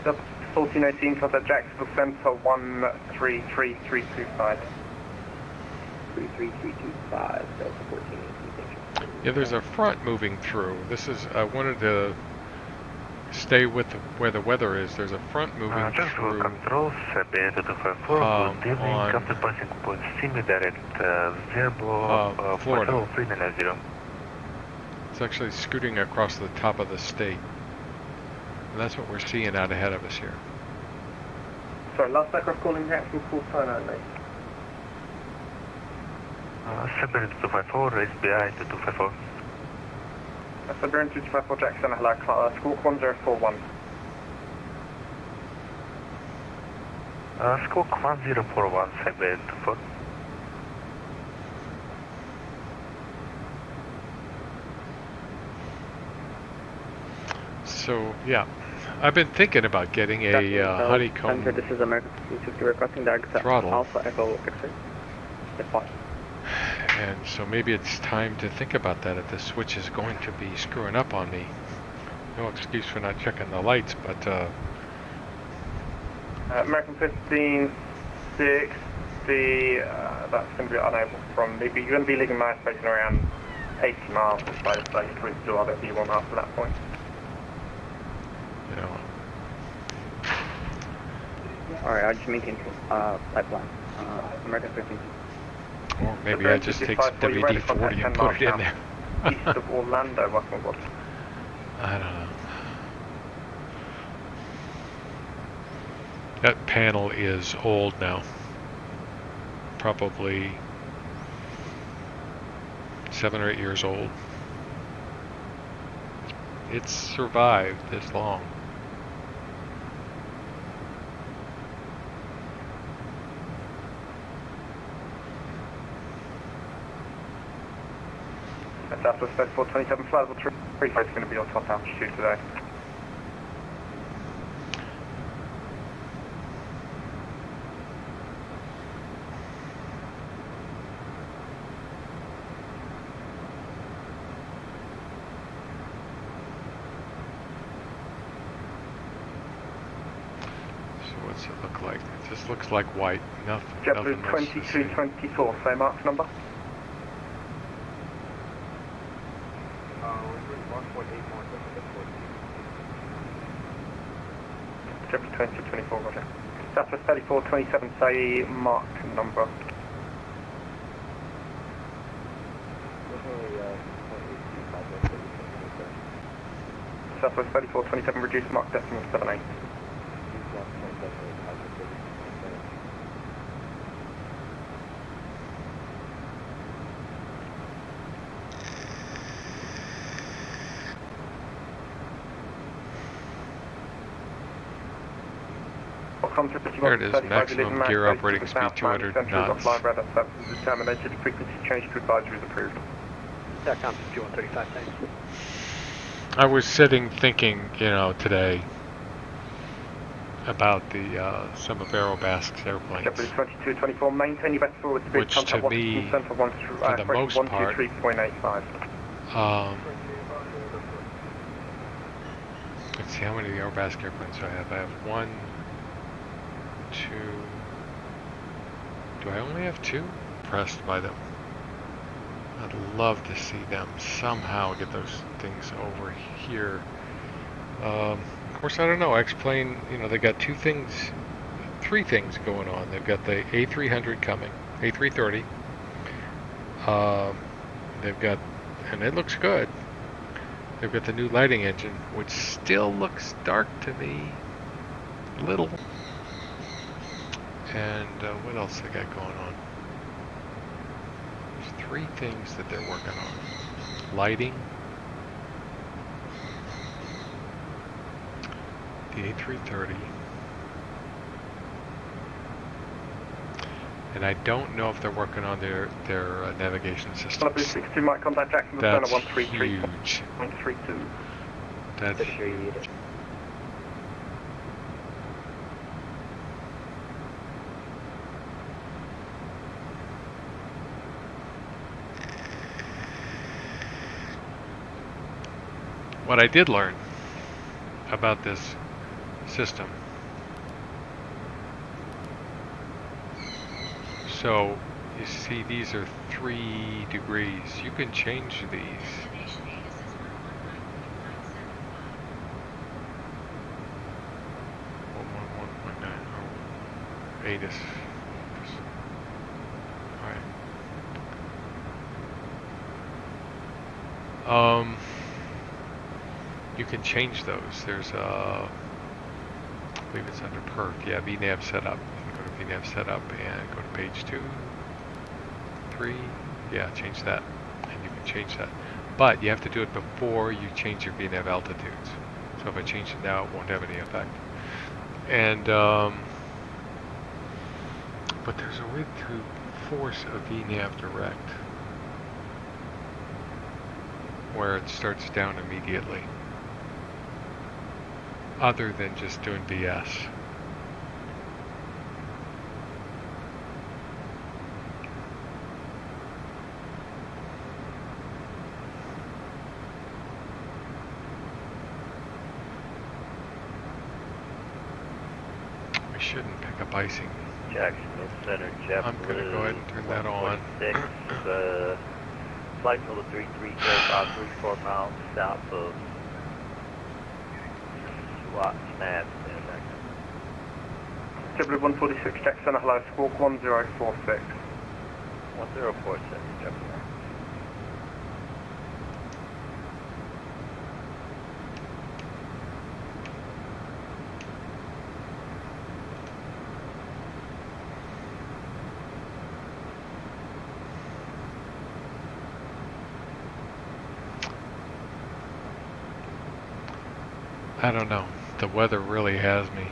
Delta 1418, contact Jacksonville Center 133325. 33325, Delta 1418, thank you. Yeah, there's a front moving through. This is, I wanted to stay with where the weather is. There's a front moving through Control, on Florida. It's actually scooting across the top of the state. And that's what we're seeing out ahead of us here. Sorry, last aircraft calling reaction full time only. 7254, raise BI to 254. Siberian 2254 Jackson, hello, Squawk 1041. Squawk 1041, Siberian 24. So, yeah. I've been thinking about getting a honeycomb This is American 360 requesting direct throttle. Alpha Echo X-ray. And so maybe it's time to think about that if the switch is going to be screwing up on me. No excuse for not checking the lights, but American 1560, that's going to be unable from maybe you're going to be leaving my space in around 80 miles or so, so you can do other B1 after that point. you know. Alright, I just maintain pipeline. American 15. Or maybe I just take WD-40 and put it in there. East of Orlando, welcome aboard. I don't know. That panel is old now. Probably 7 or 8 years old. It's survived this long. Southwest 3427 flight level 35 is going to be on top altitude today. So what's it look like? It just looks like white. Nothing. JetBlue Nothing else to see. 2224, same mark number. JetBlue 2224, roger. Southwest 3427, say mark number. Southwest 3427, reduce mark decimal 78. There it is, maximum gear operating speed 200 knots. Determination frequency change to advisory is approved. SATCOM 5135, thanks. I was sitting thinking, you know, today about the some of Aerobask's airplanes, JetBlue 2224, maintain your best forward speed. which to me, for the most part, 123.85. let's see, how many Aerobask airplanes do I have? I have 1, 2. Do I only have 2? Impressed by them. I'd love to see them somehow get those things over here. Of course, I don't know. X-Plane, you know, they got 3 things going on. They've got the A300 coming, A330. They've got, and it looks good. They've got the new lighting engine, which still looks dark to me, little. And what else they got going on? There's 3 things that they're working on. Lighting, the A330, and I don't know if they're working on their navigation systems. 62 might contact Jackson That's 133.32. huge. That's huge. What I did learn about this system. So, you see these are 3 degrees. You can change these. Is alright. You can change those. There's believe it's under perf. Yeah, VNAV setup. You can go to VNAV setup and go to page 2, 3. Yeah, change that. And you can change that. But you have to do it before you change your VNAV altitudes. So if I change it now, it won't have any effect. And, but there's a way to force a VNAV direct where it starts down immediately, other than just doing VS. We shouldn't pick up icing. Jacksonville Center, JetBlue. I'm going to go ahead and turn that on. Flight level 33, about 34 miles south of SWAT Snap. JetBlue 146, Jack Center, hello, squawk 1046. 1046, JetBlue. I don't know. The weather really has me.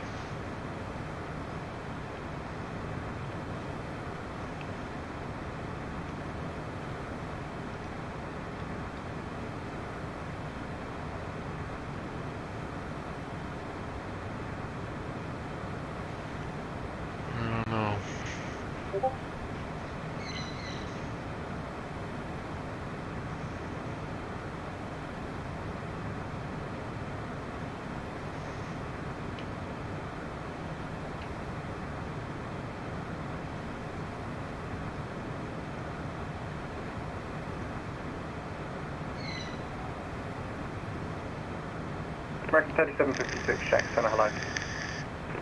I don't know. American 3756, Jack Center, hello.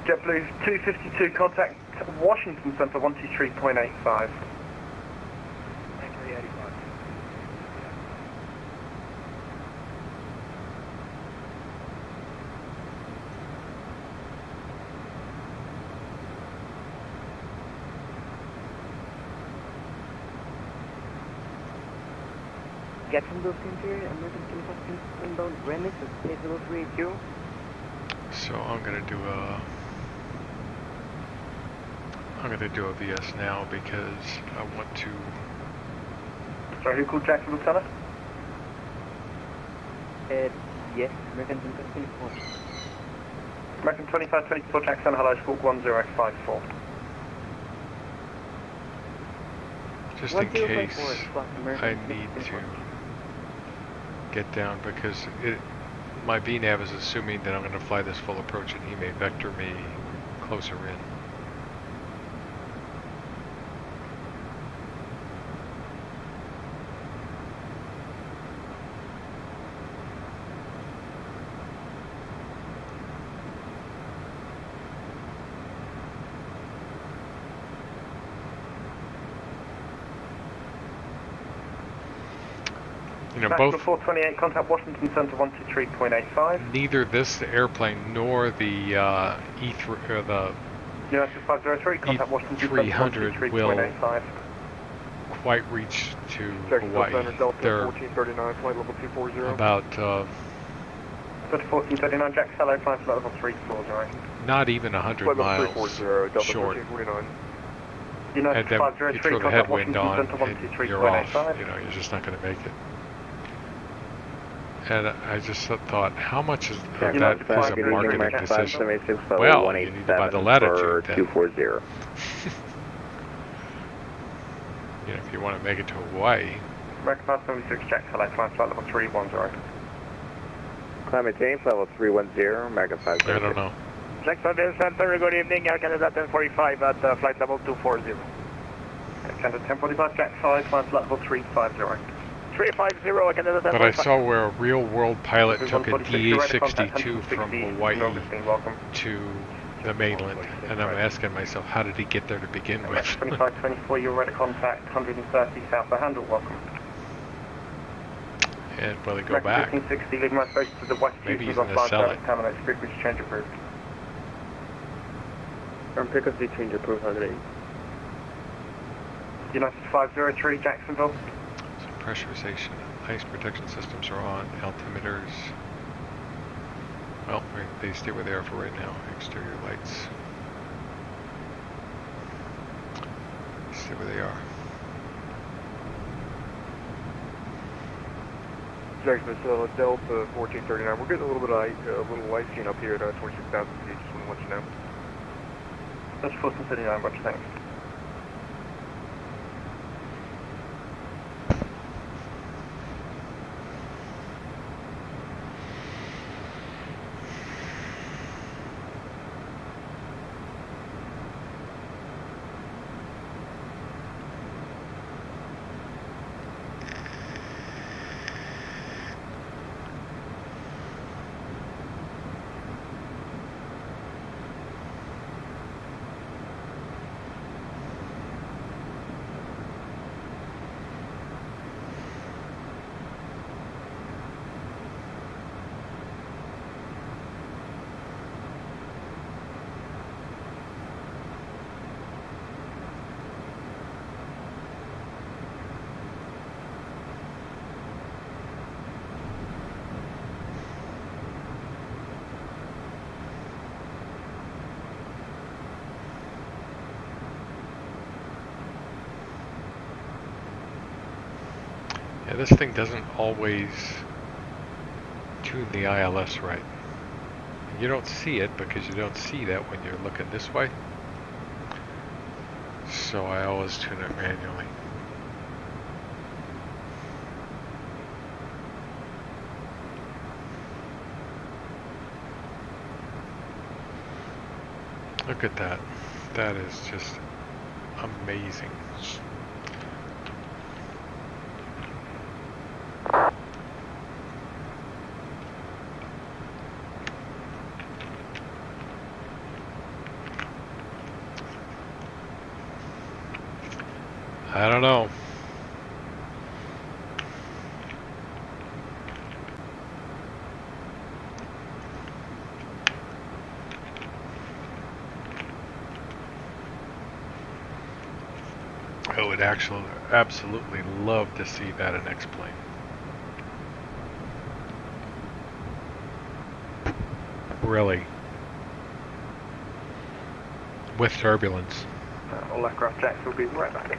JetBlue 252, contact Washington Center 123.85. Jacksonville Center, American 25 inbound, Remix, at 8032. So I'm gonna do a VS now because I want to. Sorry, who called Jacksonville Center? Yes, American 2524. American 2524, Jack Center, hello, squawk 1054. Just in case I need to get down, because my VNAV is assuming that I'm going to fly this full approach and he may vector me closer in. You know, both 428, contact Washington Center 123.85. Neither this airplane nor the E3 or the United 503, contact Washington Center 300 will 123.85. quite reach to Hawaii. They're 1439, flight level 240. About 1439, Jack hello, flight level 340. not even 100 miles short. United And then 503, you throw the contact headwind Washington on Center and you're off. 123.85. You know, you're just not going to make it. And I just thought, how much is that is a marketing decision? Well, you need to buy the latitude then. 240. You know, if you want to make it to Hawaii. American 576, Jack hello, flight level 310. Climate change level 310, American 576. I don't know. Jacksonville Center, good evening, Air Canada 1045 at flight level 240. Air Canada 1045, Jack hello, flight level 350. 350, Air Canada 1045. But I saw where a real world pilot took a DA-62 from Hawaii to the mainland, and I'm asking myself, how did he get there to begin with? 2524, you're ready to contact 130 south of Handle, welcome. And will he go back? 1560, leaving my space to the west. Maybe he's going to sell it. Terminate, frequency change approved. Frequency change approved 108. United 503 Jacksonville. So pressurization, ice protection systems are on, altimeters. Well, they stay where they are for right now. Exterior lights. Stay where they are. Jacksonville, Delta 1439. We're getting a little bit of little icing up here at 26,000 feet. Just want to let you know. That's 1439, roger, thanks. Yeah, this thing doesn't always tune the ILS right. You don't see it because you don't see that when you're looking this way. So I always tune it manually. Look at that. That is just amazing. I don't know. I would actually absolutely love to see that in X-plane. Really. With turbulence. All aircraft jacks will be right back.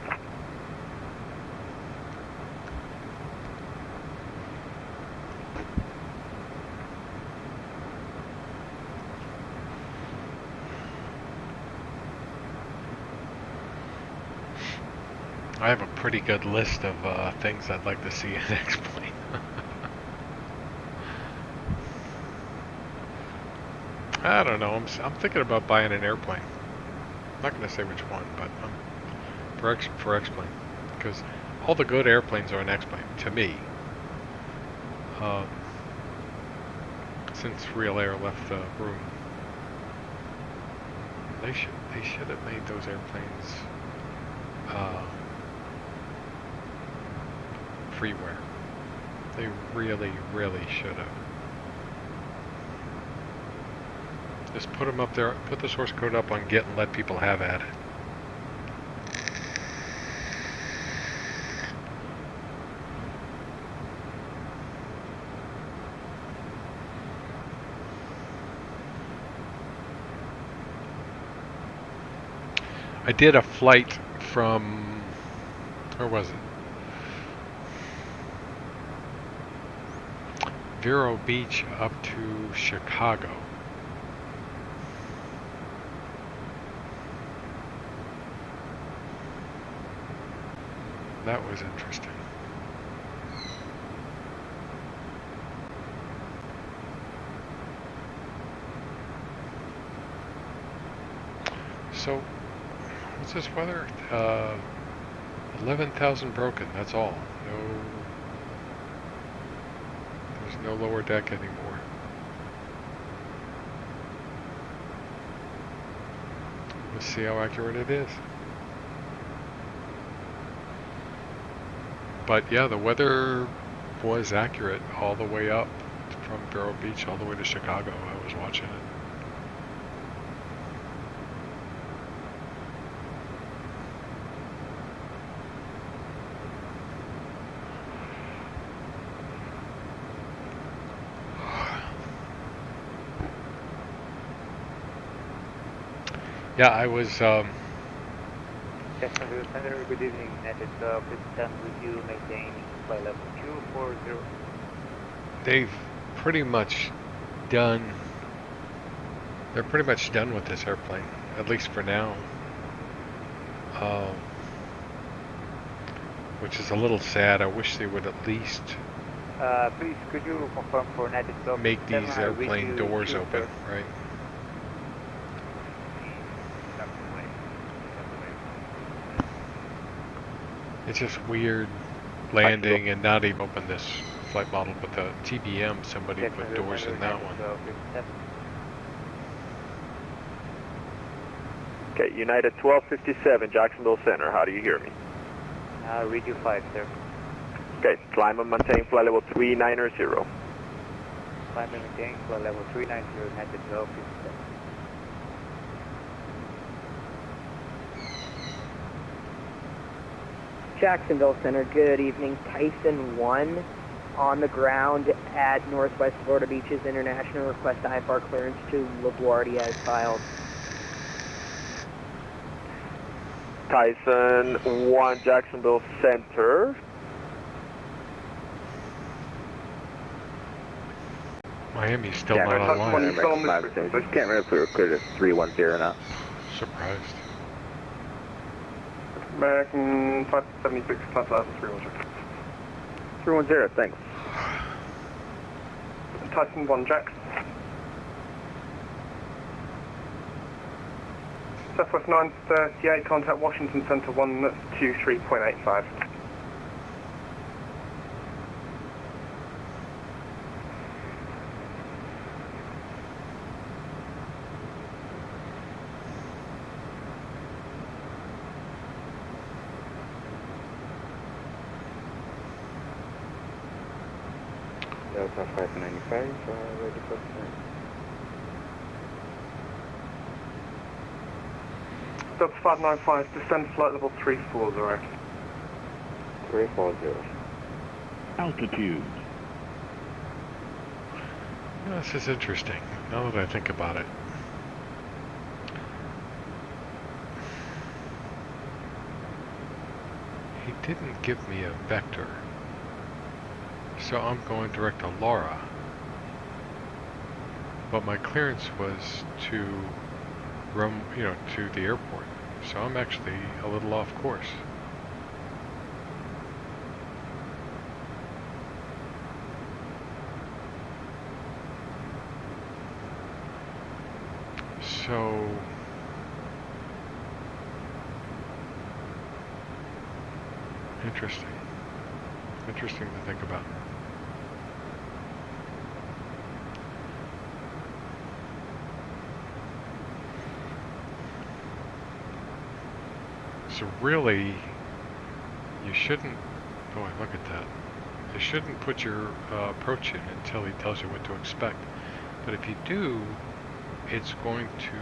I have a pretty good list of things I'd like to see in X-plane. I don't know. I'm thinking about buying an airplane. I'm not going to say which one, but for X-plane, because all the good airplanes are in X-plane to me. Since Real Air left the room, they should have made those airplanes freeware. They really, really should have. Just put them up there, put the source code up on Git and let people have at it. I did a flight from, where was it? Vero Beach up to Chicago. That was interesting. So, what's this weather? 11,000 broken, that's all. There's no lower deck anymore. Let's see how accurate it is. But yeah, the weather was accurate all the way up from Vero Beach all the way to Chicago. I was watching it. Yeah, I was. Jacksonville Center, good evening. United 57 with you, maintain flight level 240. They've pretty much done. They're pretty much done with this airplane, at least for now. Which is a little sad. I wish they would at least Please, could you confirm for United 12 make these airplane doors open, right? It's just weird landing and not even open this flight model with a TBM. Somebody put doors in that one. Okay, United 1257, Jacksonville Center. How do you hear me? Read you 5, sir. Okay, climb and maintain flight level 390. Climb and maintain flight level 390, United 1257. Jacksonville Center, good evening. Tyson 1 on the ground at Northwest Florida Beaches International. Request IFR clearance to LaGuardia as filed. Tyson 1, Jacksonville Center. Miami's still not online. Can't remember if we were clear to 310 now. Surprised. American 576, Class Level 310. 310, thanks. Tyson 1, Jack. Southwest 938, contact Washington Center 123.85. Delta 595, ready for flight. Delta 595, descend flight level 340. 340. Altitude. This is interesting, now that I think about it. He didn't give me a vector. So I'm going direct to Laura. But my clearance was to run, to the airport. So I'm actually a little off course. So interesting. Interesting to think about. So really, you shouldn't, boy, look at that. You shouldn't put your approach in until he tells you what to expect. But if you do, it's going to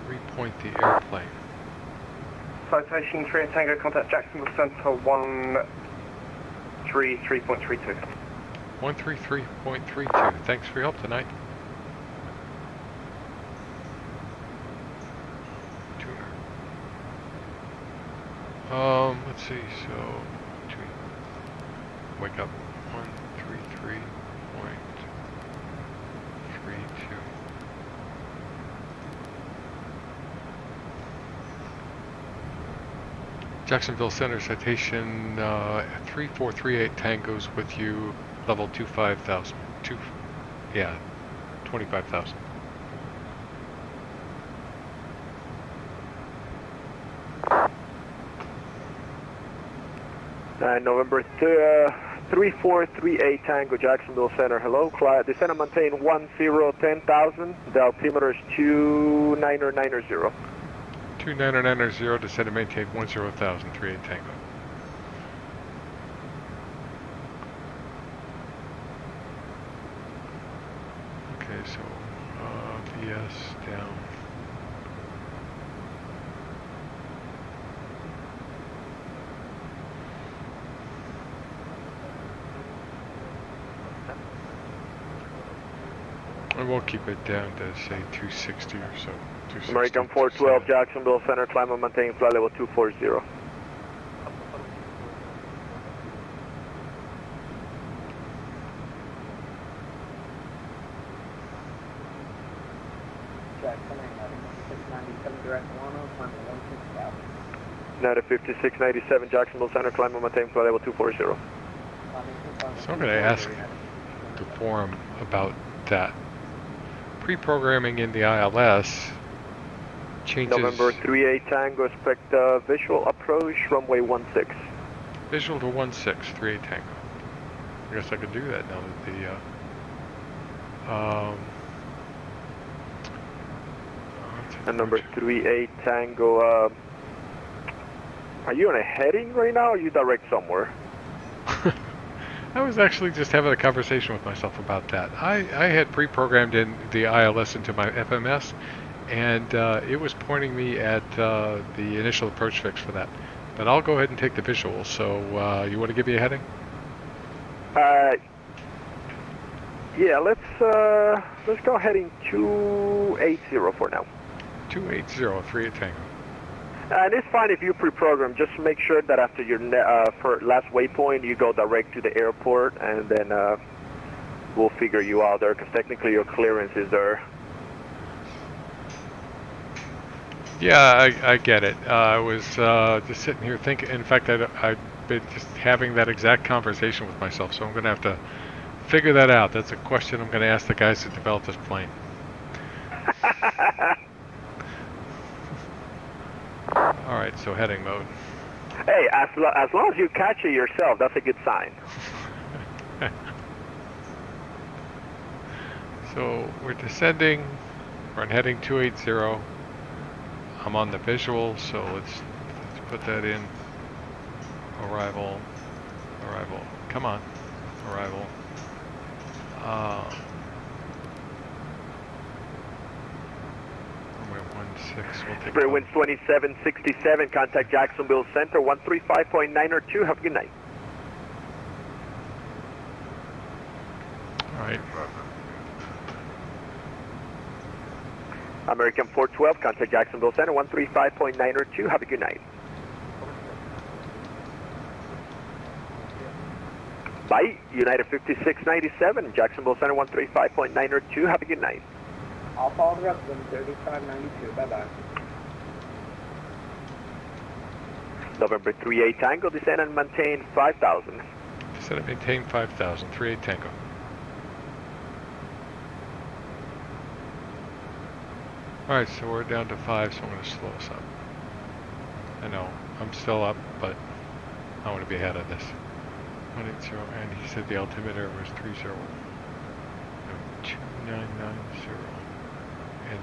repoint the airplane. Citation 3 Tango, contact Jacksonville Center 133.32. 133.32. Thanks for your help tonight. Let's see, so wake up 133.32. Jacksonville Center citation 3438 Tango's with you, level 25,000. 25,000. November 3438 Tango, Jacksonville Center. Hello, descend and maintain 10,000. The altimeter is 29090. 29090, descend and maintain 10,000, 38 Tango. Okay, so VS down. And we'll keep it down to say 260 or so. 260, American 412, Jacksonville Center, climb and maintain flight level 240. United 5697, Jacksonville Center, climb and maintain flight level 240. So I'm going to ask the forum about that. Pre-programming in the ILS changes... November 38 Tango, expect visual approach, runway 16. Visual to 16, 38 Tango. I guess I could do that now that the... and number 38 Tango, are you on a heading right now, or are you direct somewhere? I was actually just having a conversation with myself about that. I had pre-programmed in the ILS into my FMS, and it was pointing me at the initial approach fix for that. But I'll go ahead and take the visual. So you want to give me a heading? Yeah, let's go heading 280 for now. 280, 38 Tango. And it's fine if you pre-program. Just make sure that after your last waypoint, you go direct to the airport, and then we'll figure you out there, because technically your clearance is there. Yeah, I get it. I was just sitting here thinking. In fact, I've been just having that exact conversation with myself, so I'm going to have to figure that out. That's a question I'm going to ask the guys that developed this plane. Alright, so heading mode. Hey, as long as you catch it yourself, that's a good sign. So we're descending, we're on heading 280. I'm on the visual, so let's put that in. Arrival, come on, arrival. Spirit winds 2767, contact Jacksonville Center, 135.902, have a good night. Alright. American 412, contact Jacksonville Center, 135.902, have a good night. Bye, United 5697, Jacksonville Center, 135.902, have a good night. I'll follow the rest of them, 3592, bye-bye. November 38 Tango, descend and maintain 5,000. Descend and maintain 5,000, 38 Tango. Alright, so we're down to 5, so I'm going to slow us up. I know, I'm still up, but I want to be ahead of this. 180, and he said the altimeter was 30. No, 2990. And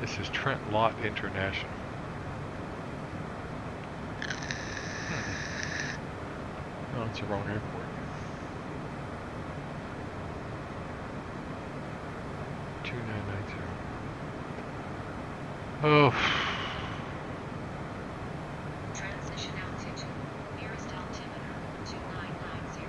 this is Trent Lott International. No, it's the wrong airport. 2990. Oh. Transition altitude. Nearest altimeter 2990.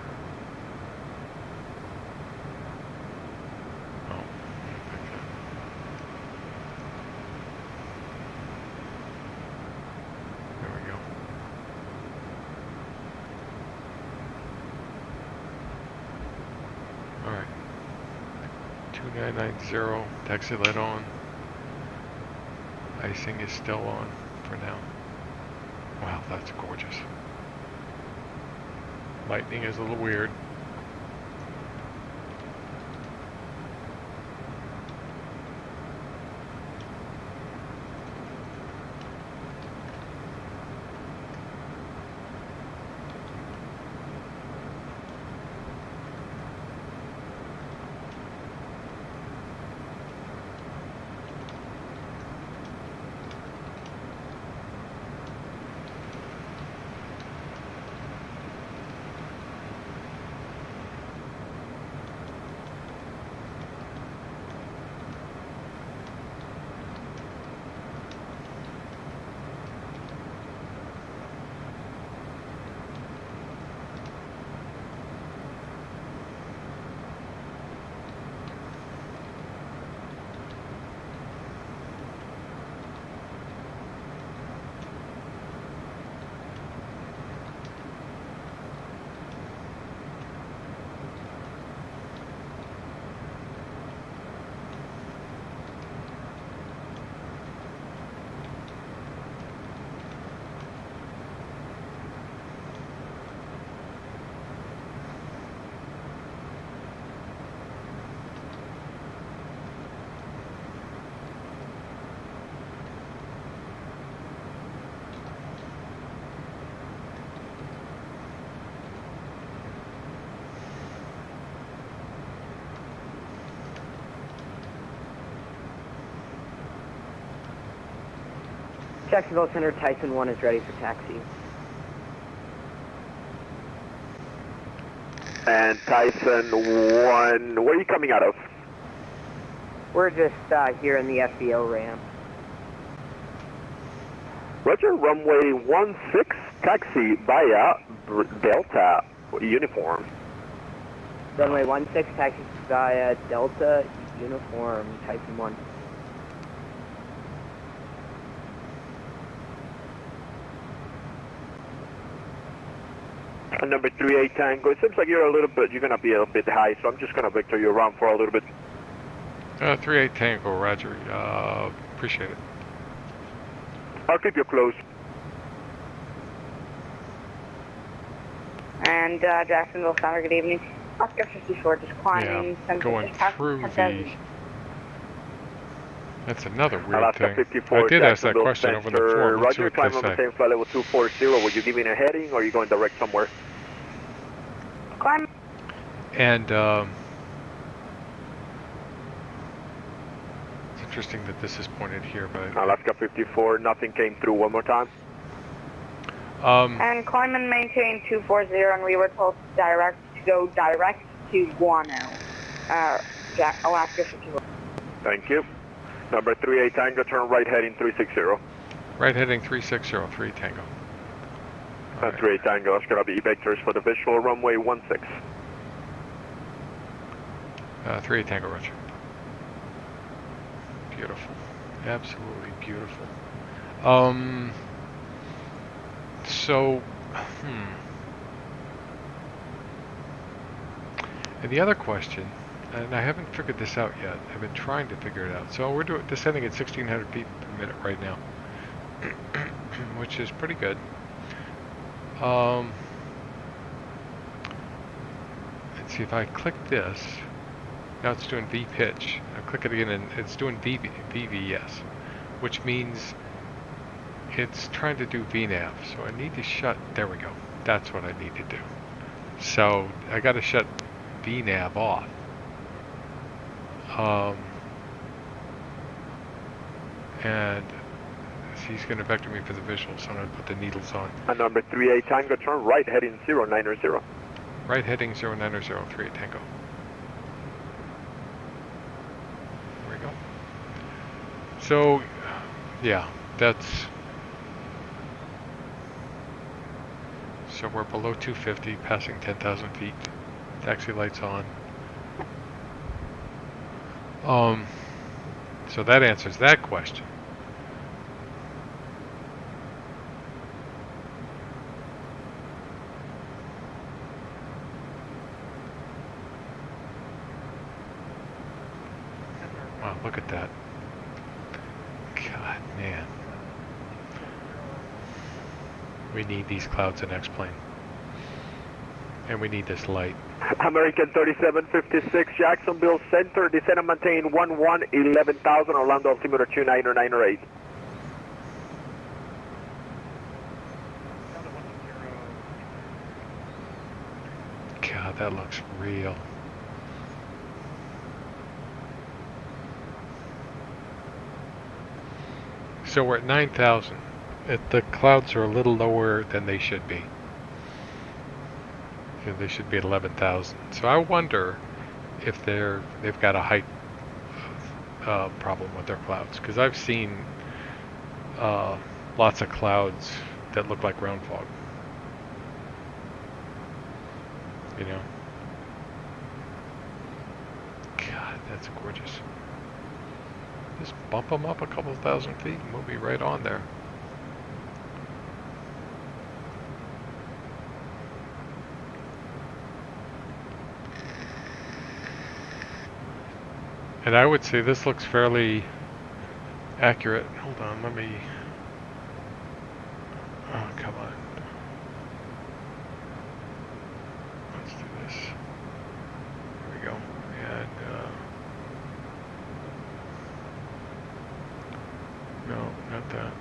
Alright. 2990, taxi light on. Icing is still on for now. Wow, that's gorgeous. Lightning is a little weird. Jacksonville Center, Tyson 1 is ready for taxi. And Tyson 1, where are you coming out of? We're just here in the FBO ramp. Roger, runway 16, taxi via Delta uniform. Runway 16, taxi via Delta uniform, Tyson 1. Number 38 Tango, it seems like you're gonna be a little bit high, so I'm just gonna vector you around for a little bit. 38 Tango, Roger. Appreciate it. I'll keep you close. And Jacksonville Center, good evening. Oscar 54 just climbing. Yeah, going through the... That's another weird Alaska thing. 54, I did ask that Jacksonville question over the Center. forum. Let's see Roger, what climb they on the say. same flight level 240. Were you giving a heading or are you going direct somewhere? Climb. And it's interesting that this is pointed here, but... Alaska 54, nothing came through. One more time. And climb and maintain 240, and we were told to go direct to Guano. Alaska 54. Thank you. Number 38 Tango, turn right heading 360. Right heading 360, 3 Tango. And 38 Tango, that's going to be vectors for the visual runway 16. 3 Tango, Roger. Beautiful. Absolutely beautiful. So, And the other question, and I haven't figured this out yet. I've been trying to figure it out. So we're descending at 1,600 feet per minute right now, which is pretty good. Let's see if I click this. Now it's doing V pitch. I click it again and it's doing VVS, which means it's trying to do VNAV. So I need to shut, there we go. That's what I need to do. So I got to shut VNAV off. And he's going to vector me for the visual, so I'm going to put the needles on. And number 38 Tango, turn right heading 090. Right heading 090, 38 Tango. There we go. So, yeah, that's... So we're below 250, passing 10,000 feet. Taxi lights on. So that answers that question. Wow, look at that. God, man. We need these clouds in X-plane. And we need this light. American 3756, Jacksonville Center, descend and maintain 11,000, Orlando altimeter 2998. God, that looks real. So we're at 9,000. The clouds are a little lower than they should be. They should be at 11,000. So I wonder if they've got a height problem with their clouds, because I've seen lots of clouds that look like ground fog. You know. God, that's gorgeous. Just bump them up a couple thousand feet and we'll be right on there. And I would say this looks fairly accurate. Hold on, let me... Oh, come on. Let's do this. There we go. And, no, not that.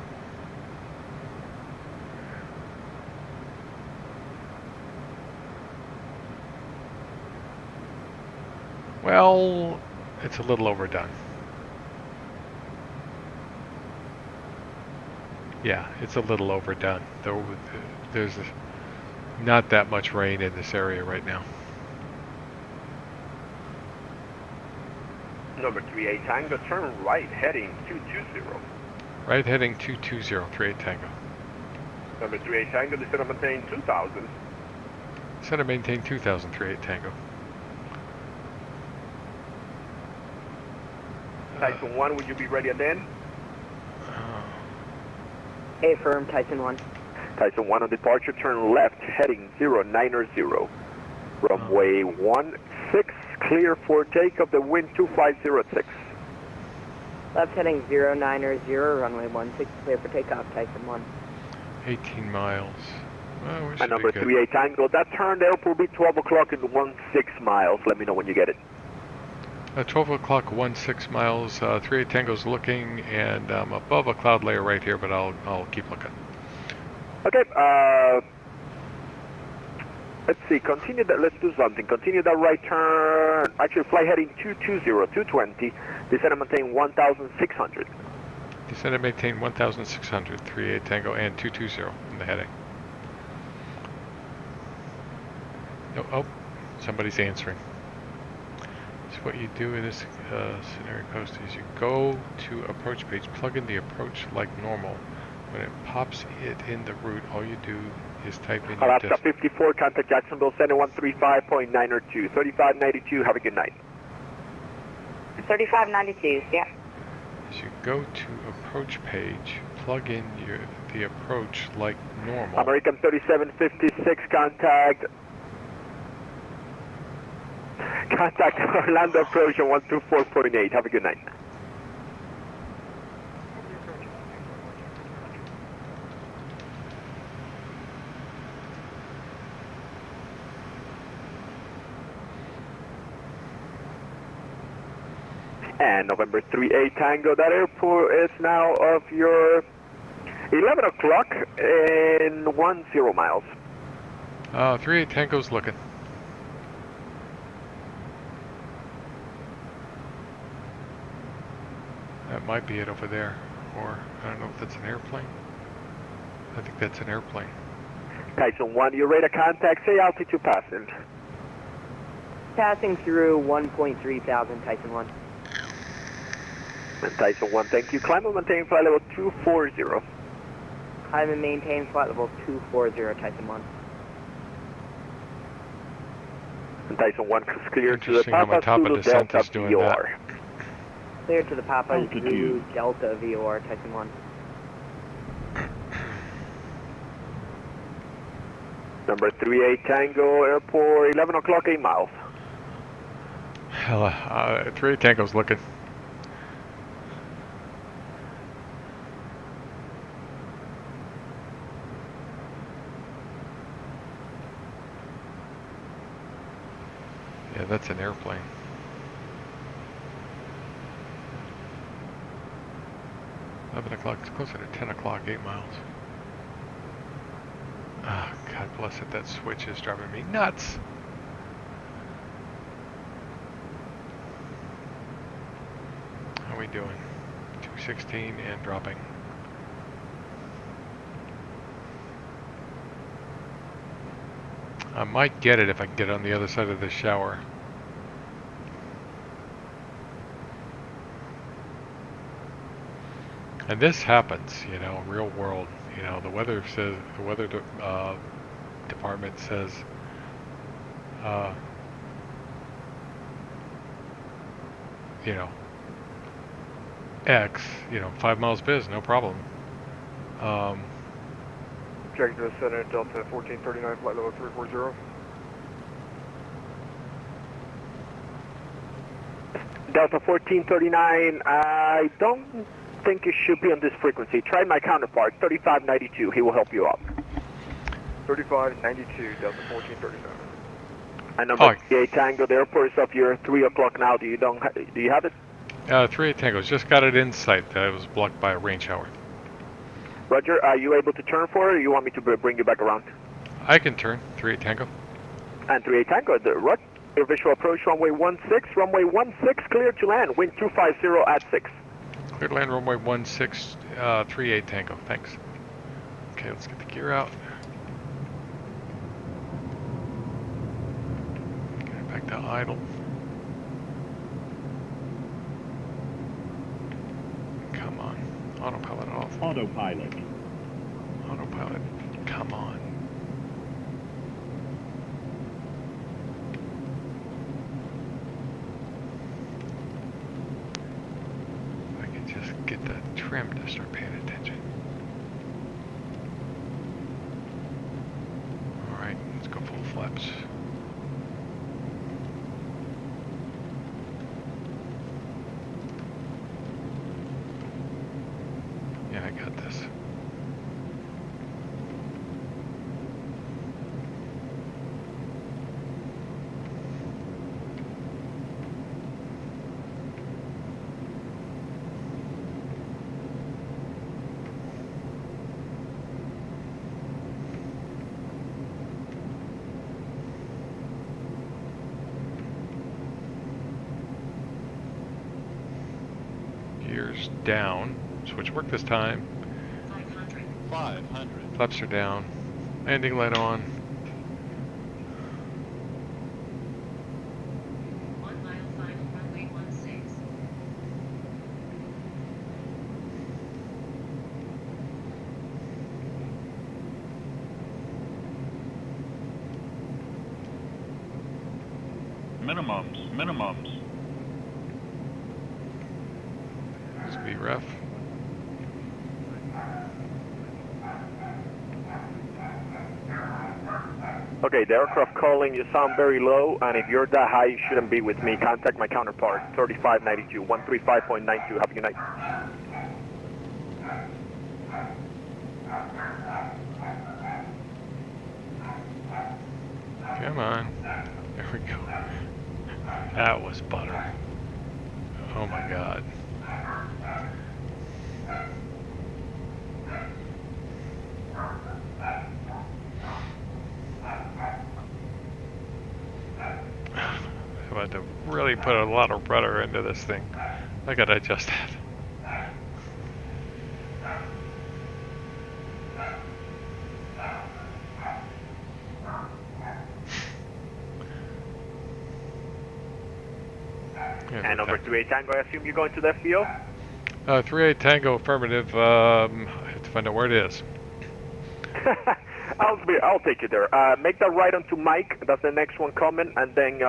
Well... It's a little overdone. Yeah, it's a little overdone. There's not that much rain in this area right now. Number 38 Tango, turn right heading 220. Right heading 220, 38 Tango. Number 38 Tango, descend and maintain 2000. Descend and maintain 2000, 38 Tango. Tyson 1, would you be ready then? Affirm, Tyson 1. Tyson 1 on departure, turn left heading 090. Runway 16, clear for takeoff, the wind 2506. Left heading 090, runway 16, clear for takeoff, Tyson 1. 18 miles. Well, we should And number be good. 38 Tango, that turn there will be 12 o'clock and 16 miles. Let me know when you get it. 12 o'clock, 16 miles. 38 Tango's looking, and I'm above a cloud layer right here, but I'll keep looking. Okay, let's see, continue that, let's do something. Continue that right turn, actually fly heading 220, 220, descend and maintain 1,600. Descend and maintain 1,600, 38 Tango and 220 in the heading. Oh, somebody's answering. So what you do in this scenario post is you go to approach page, plug in the approach like normal. When it pops it in the route, all you do is type in your Alaska distance. 54, contact Jacksonville, Center 135.902, 3592, have a good night. 3592, yeah. As you go to approach page, plug in the approach like normal. American 3756, contact Orlando approach on 124.8, have a good night. And November 38 Tango, that airport is now of your 11 o'clock and 10 miles. 38 Tango's looking. That might be it over there, or I don't know if that's an airplane. I think that's an airplane. Tyson 1, you ready to contact, say altitude passing. Passing through 1.3 thousand, Tyson 1. And Tyson 1, thank you. Climb and maintain flight level 240. Climb and maintain flight level 240, Tyson 1. And Tyson 1 is clear to the Interesting how my Papa top of Zulu descent Delta is doing that. VOR. Clear to the Papa Zulu Delta VOR, Tyson 1. Number 38 Tango, airport, 11 o'clock, 8 miles. Hell, 38 Tango's looking. Yeah, that's an airplane. It's closer to 10 o'clock, 8 miles. Oh, God bless it, that switch is driving me nuts. How are we doing? 216 and dropping. I might get it if I can get on the other side of the shower. And this happens, you know, real world. You know, the weather department says, you know, X, you know, 5 miles biz, no problem. Jacksonville Center, Delta 1439, flight level 340. Delta 1439, I don't think it should be on this frequency. Try my counterpart, 3592. He will help you out. 3592, Delta 1439. And number 38 Tango, the airport is up here 3 o'clock now. Do you have it? 38 Tango's just got it in sight. It was blocked by a rain shower. Roger, are you able to turn for it, or you want me to bring you back around? I can turn, 38 Tango. And 38 Tango, your visual approach, runway 16, clear to land, wind 250 at 6. Clear to land, runway 16, 38 Tango, thanks. Okay, let's get the gear out. Get it back to idle. Come on. Autopilot off. Autopilot. Autopilot. Come on. If I could just get the trim to start paying attention. Alright, let's go full flaps. Yeah, I got this. Gears down. Switch work this time. 500. Flaps are down. Landing light on. 1 mile final runway 16. Minimums. This will be rough. Okay, the aircraft calling, you sound very low, and if you're that high, you shouldn't be with me. Contact my counterpart, 3592, 135.92. Have a good night. Come on. There we go. That was butter. Oh my god. I'm about to really put a lot of rudder into this thing. I gotta adjust that. And number 38 Tango, I assume you're going to the FBO? 38 Tango affirmative. I have to find out where it is. I'll take you there. Make that right onto Mike. That's the next one coming, and then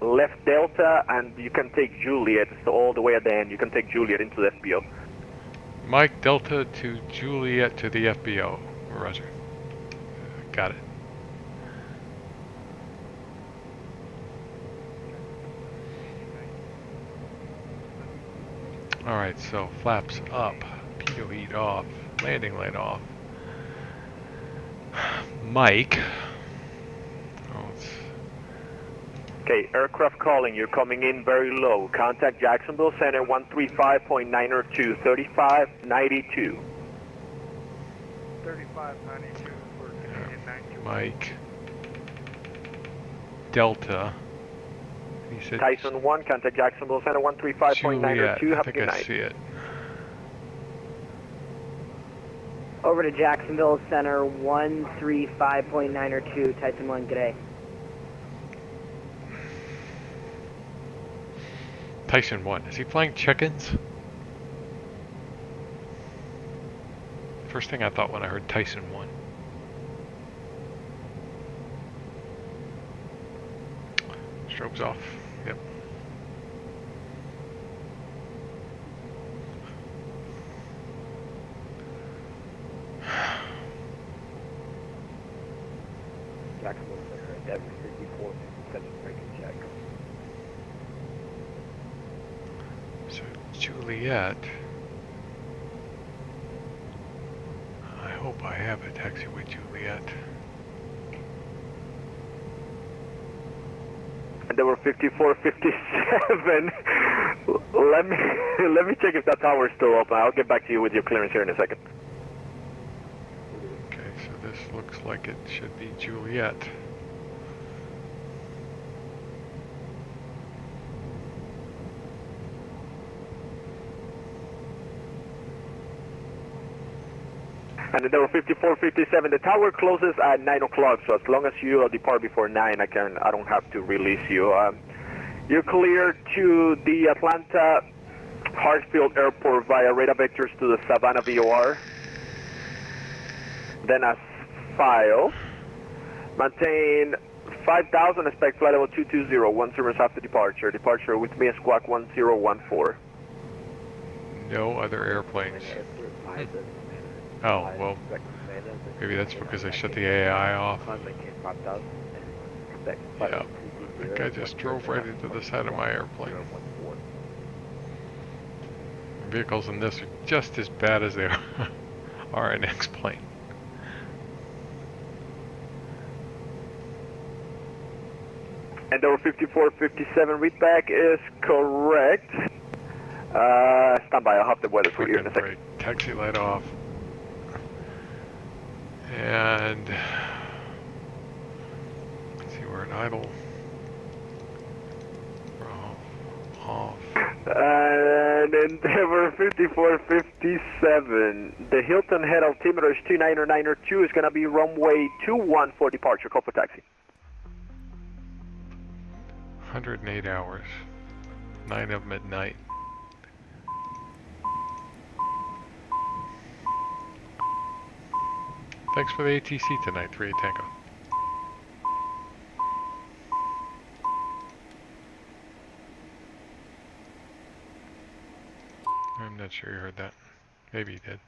left Delta, and you can take Juliet. So all the way at the end, you can take Juliet into the FBO. Mike Delta to Juliet to the FBO. Roger. Got it. Alright, so flaps up, pitot heat off, landing light off. Mike. Okay, aircraft calling, you're coming in very low. Contact Jacksonville Center 135.902, 3592. 3592 for Canadian 92. Mike Delta. He said Tyson 1, contact Jacksonville Center 135.902. Have a good night. I see it. Over to Jacksonville Center 135.902, Tyson 1, g'day. Tyson 1. Is he flying chickens? First thing I thought when I heard Tyson 1. Strobes off. Yep. Jacksonville Center, Denver 54, 7 breaking check. So Juliet. I hope I have a taxi with Juliet. And there were 54, 57. Let me check if that tower is still open. I'll get back to you with your clearance here in a second. Okay, so this looks like it should be Juliet. And then there were 54, 57. The tower closes at 9 o'clock, so as long as you depart before 9, I don't have to release you. You're clear to the Atlanta Hartsfield Airport via radar vectors to the Savannah VOR. Then as file, maintain 5,000, expect flight level 220, 1 service after departure. Departure with me, squawk 1014. No other airplanes. Oh, well, maybe that's because I shut the AI off. Yeah, the guy just drove right into the side of my airplane. Vehicles in this are just as bad as they are in X-plane. And over 54, 57 readback is correct. Stand by, I'll have the weather for you in a second. Taxi light off. And let's see, we're at idle. Off. And Endeavor 5457. The Hilton head altimeter is 29902. Is going to be runway 21 for departure. Call for taxi. 108 hours. 9 of them at night. Thanks for the ATC tonight, 3 Tango. I'm not sure you heard that. Maybe you did.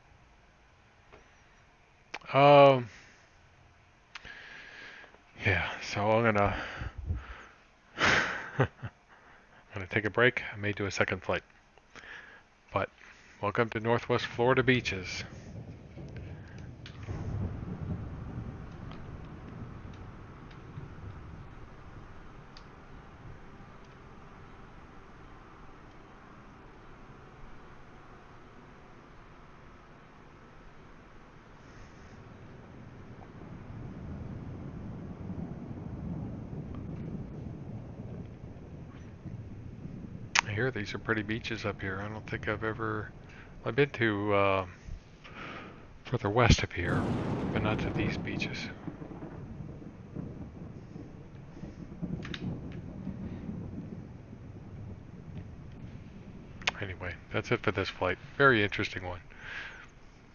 Yeah, so I'm gonna take a break. I may do a second flight. But welcome to Northwest Florida beaches. I hear these are pretty beaches up here. I don't think I've been to further west of here, but not to these beaches. Anyway, that's it for this flight. Very interesting one.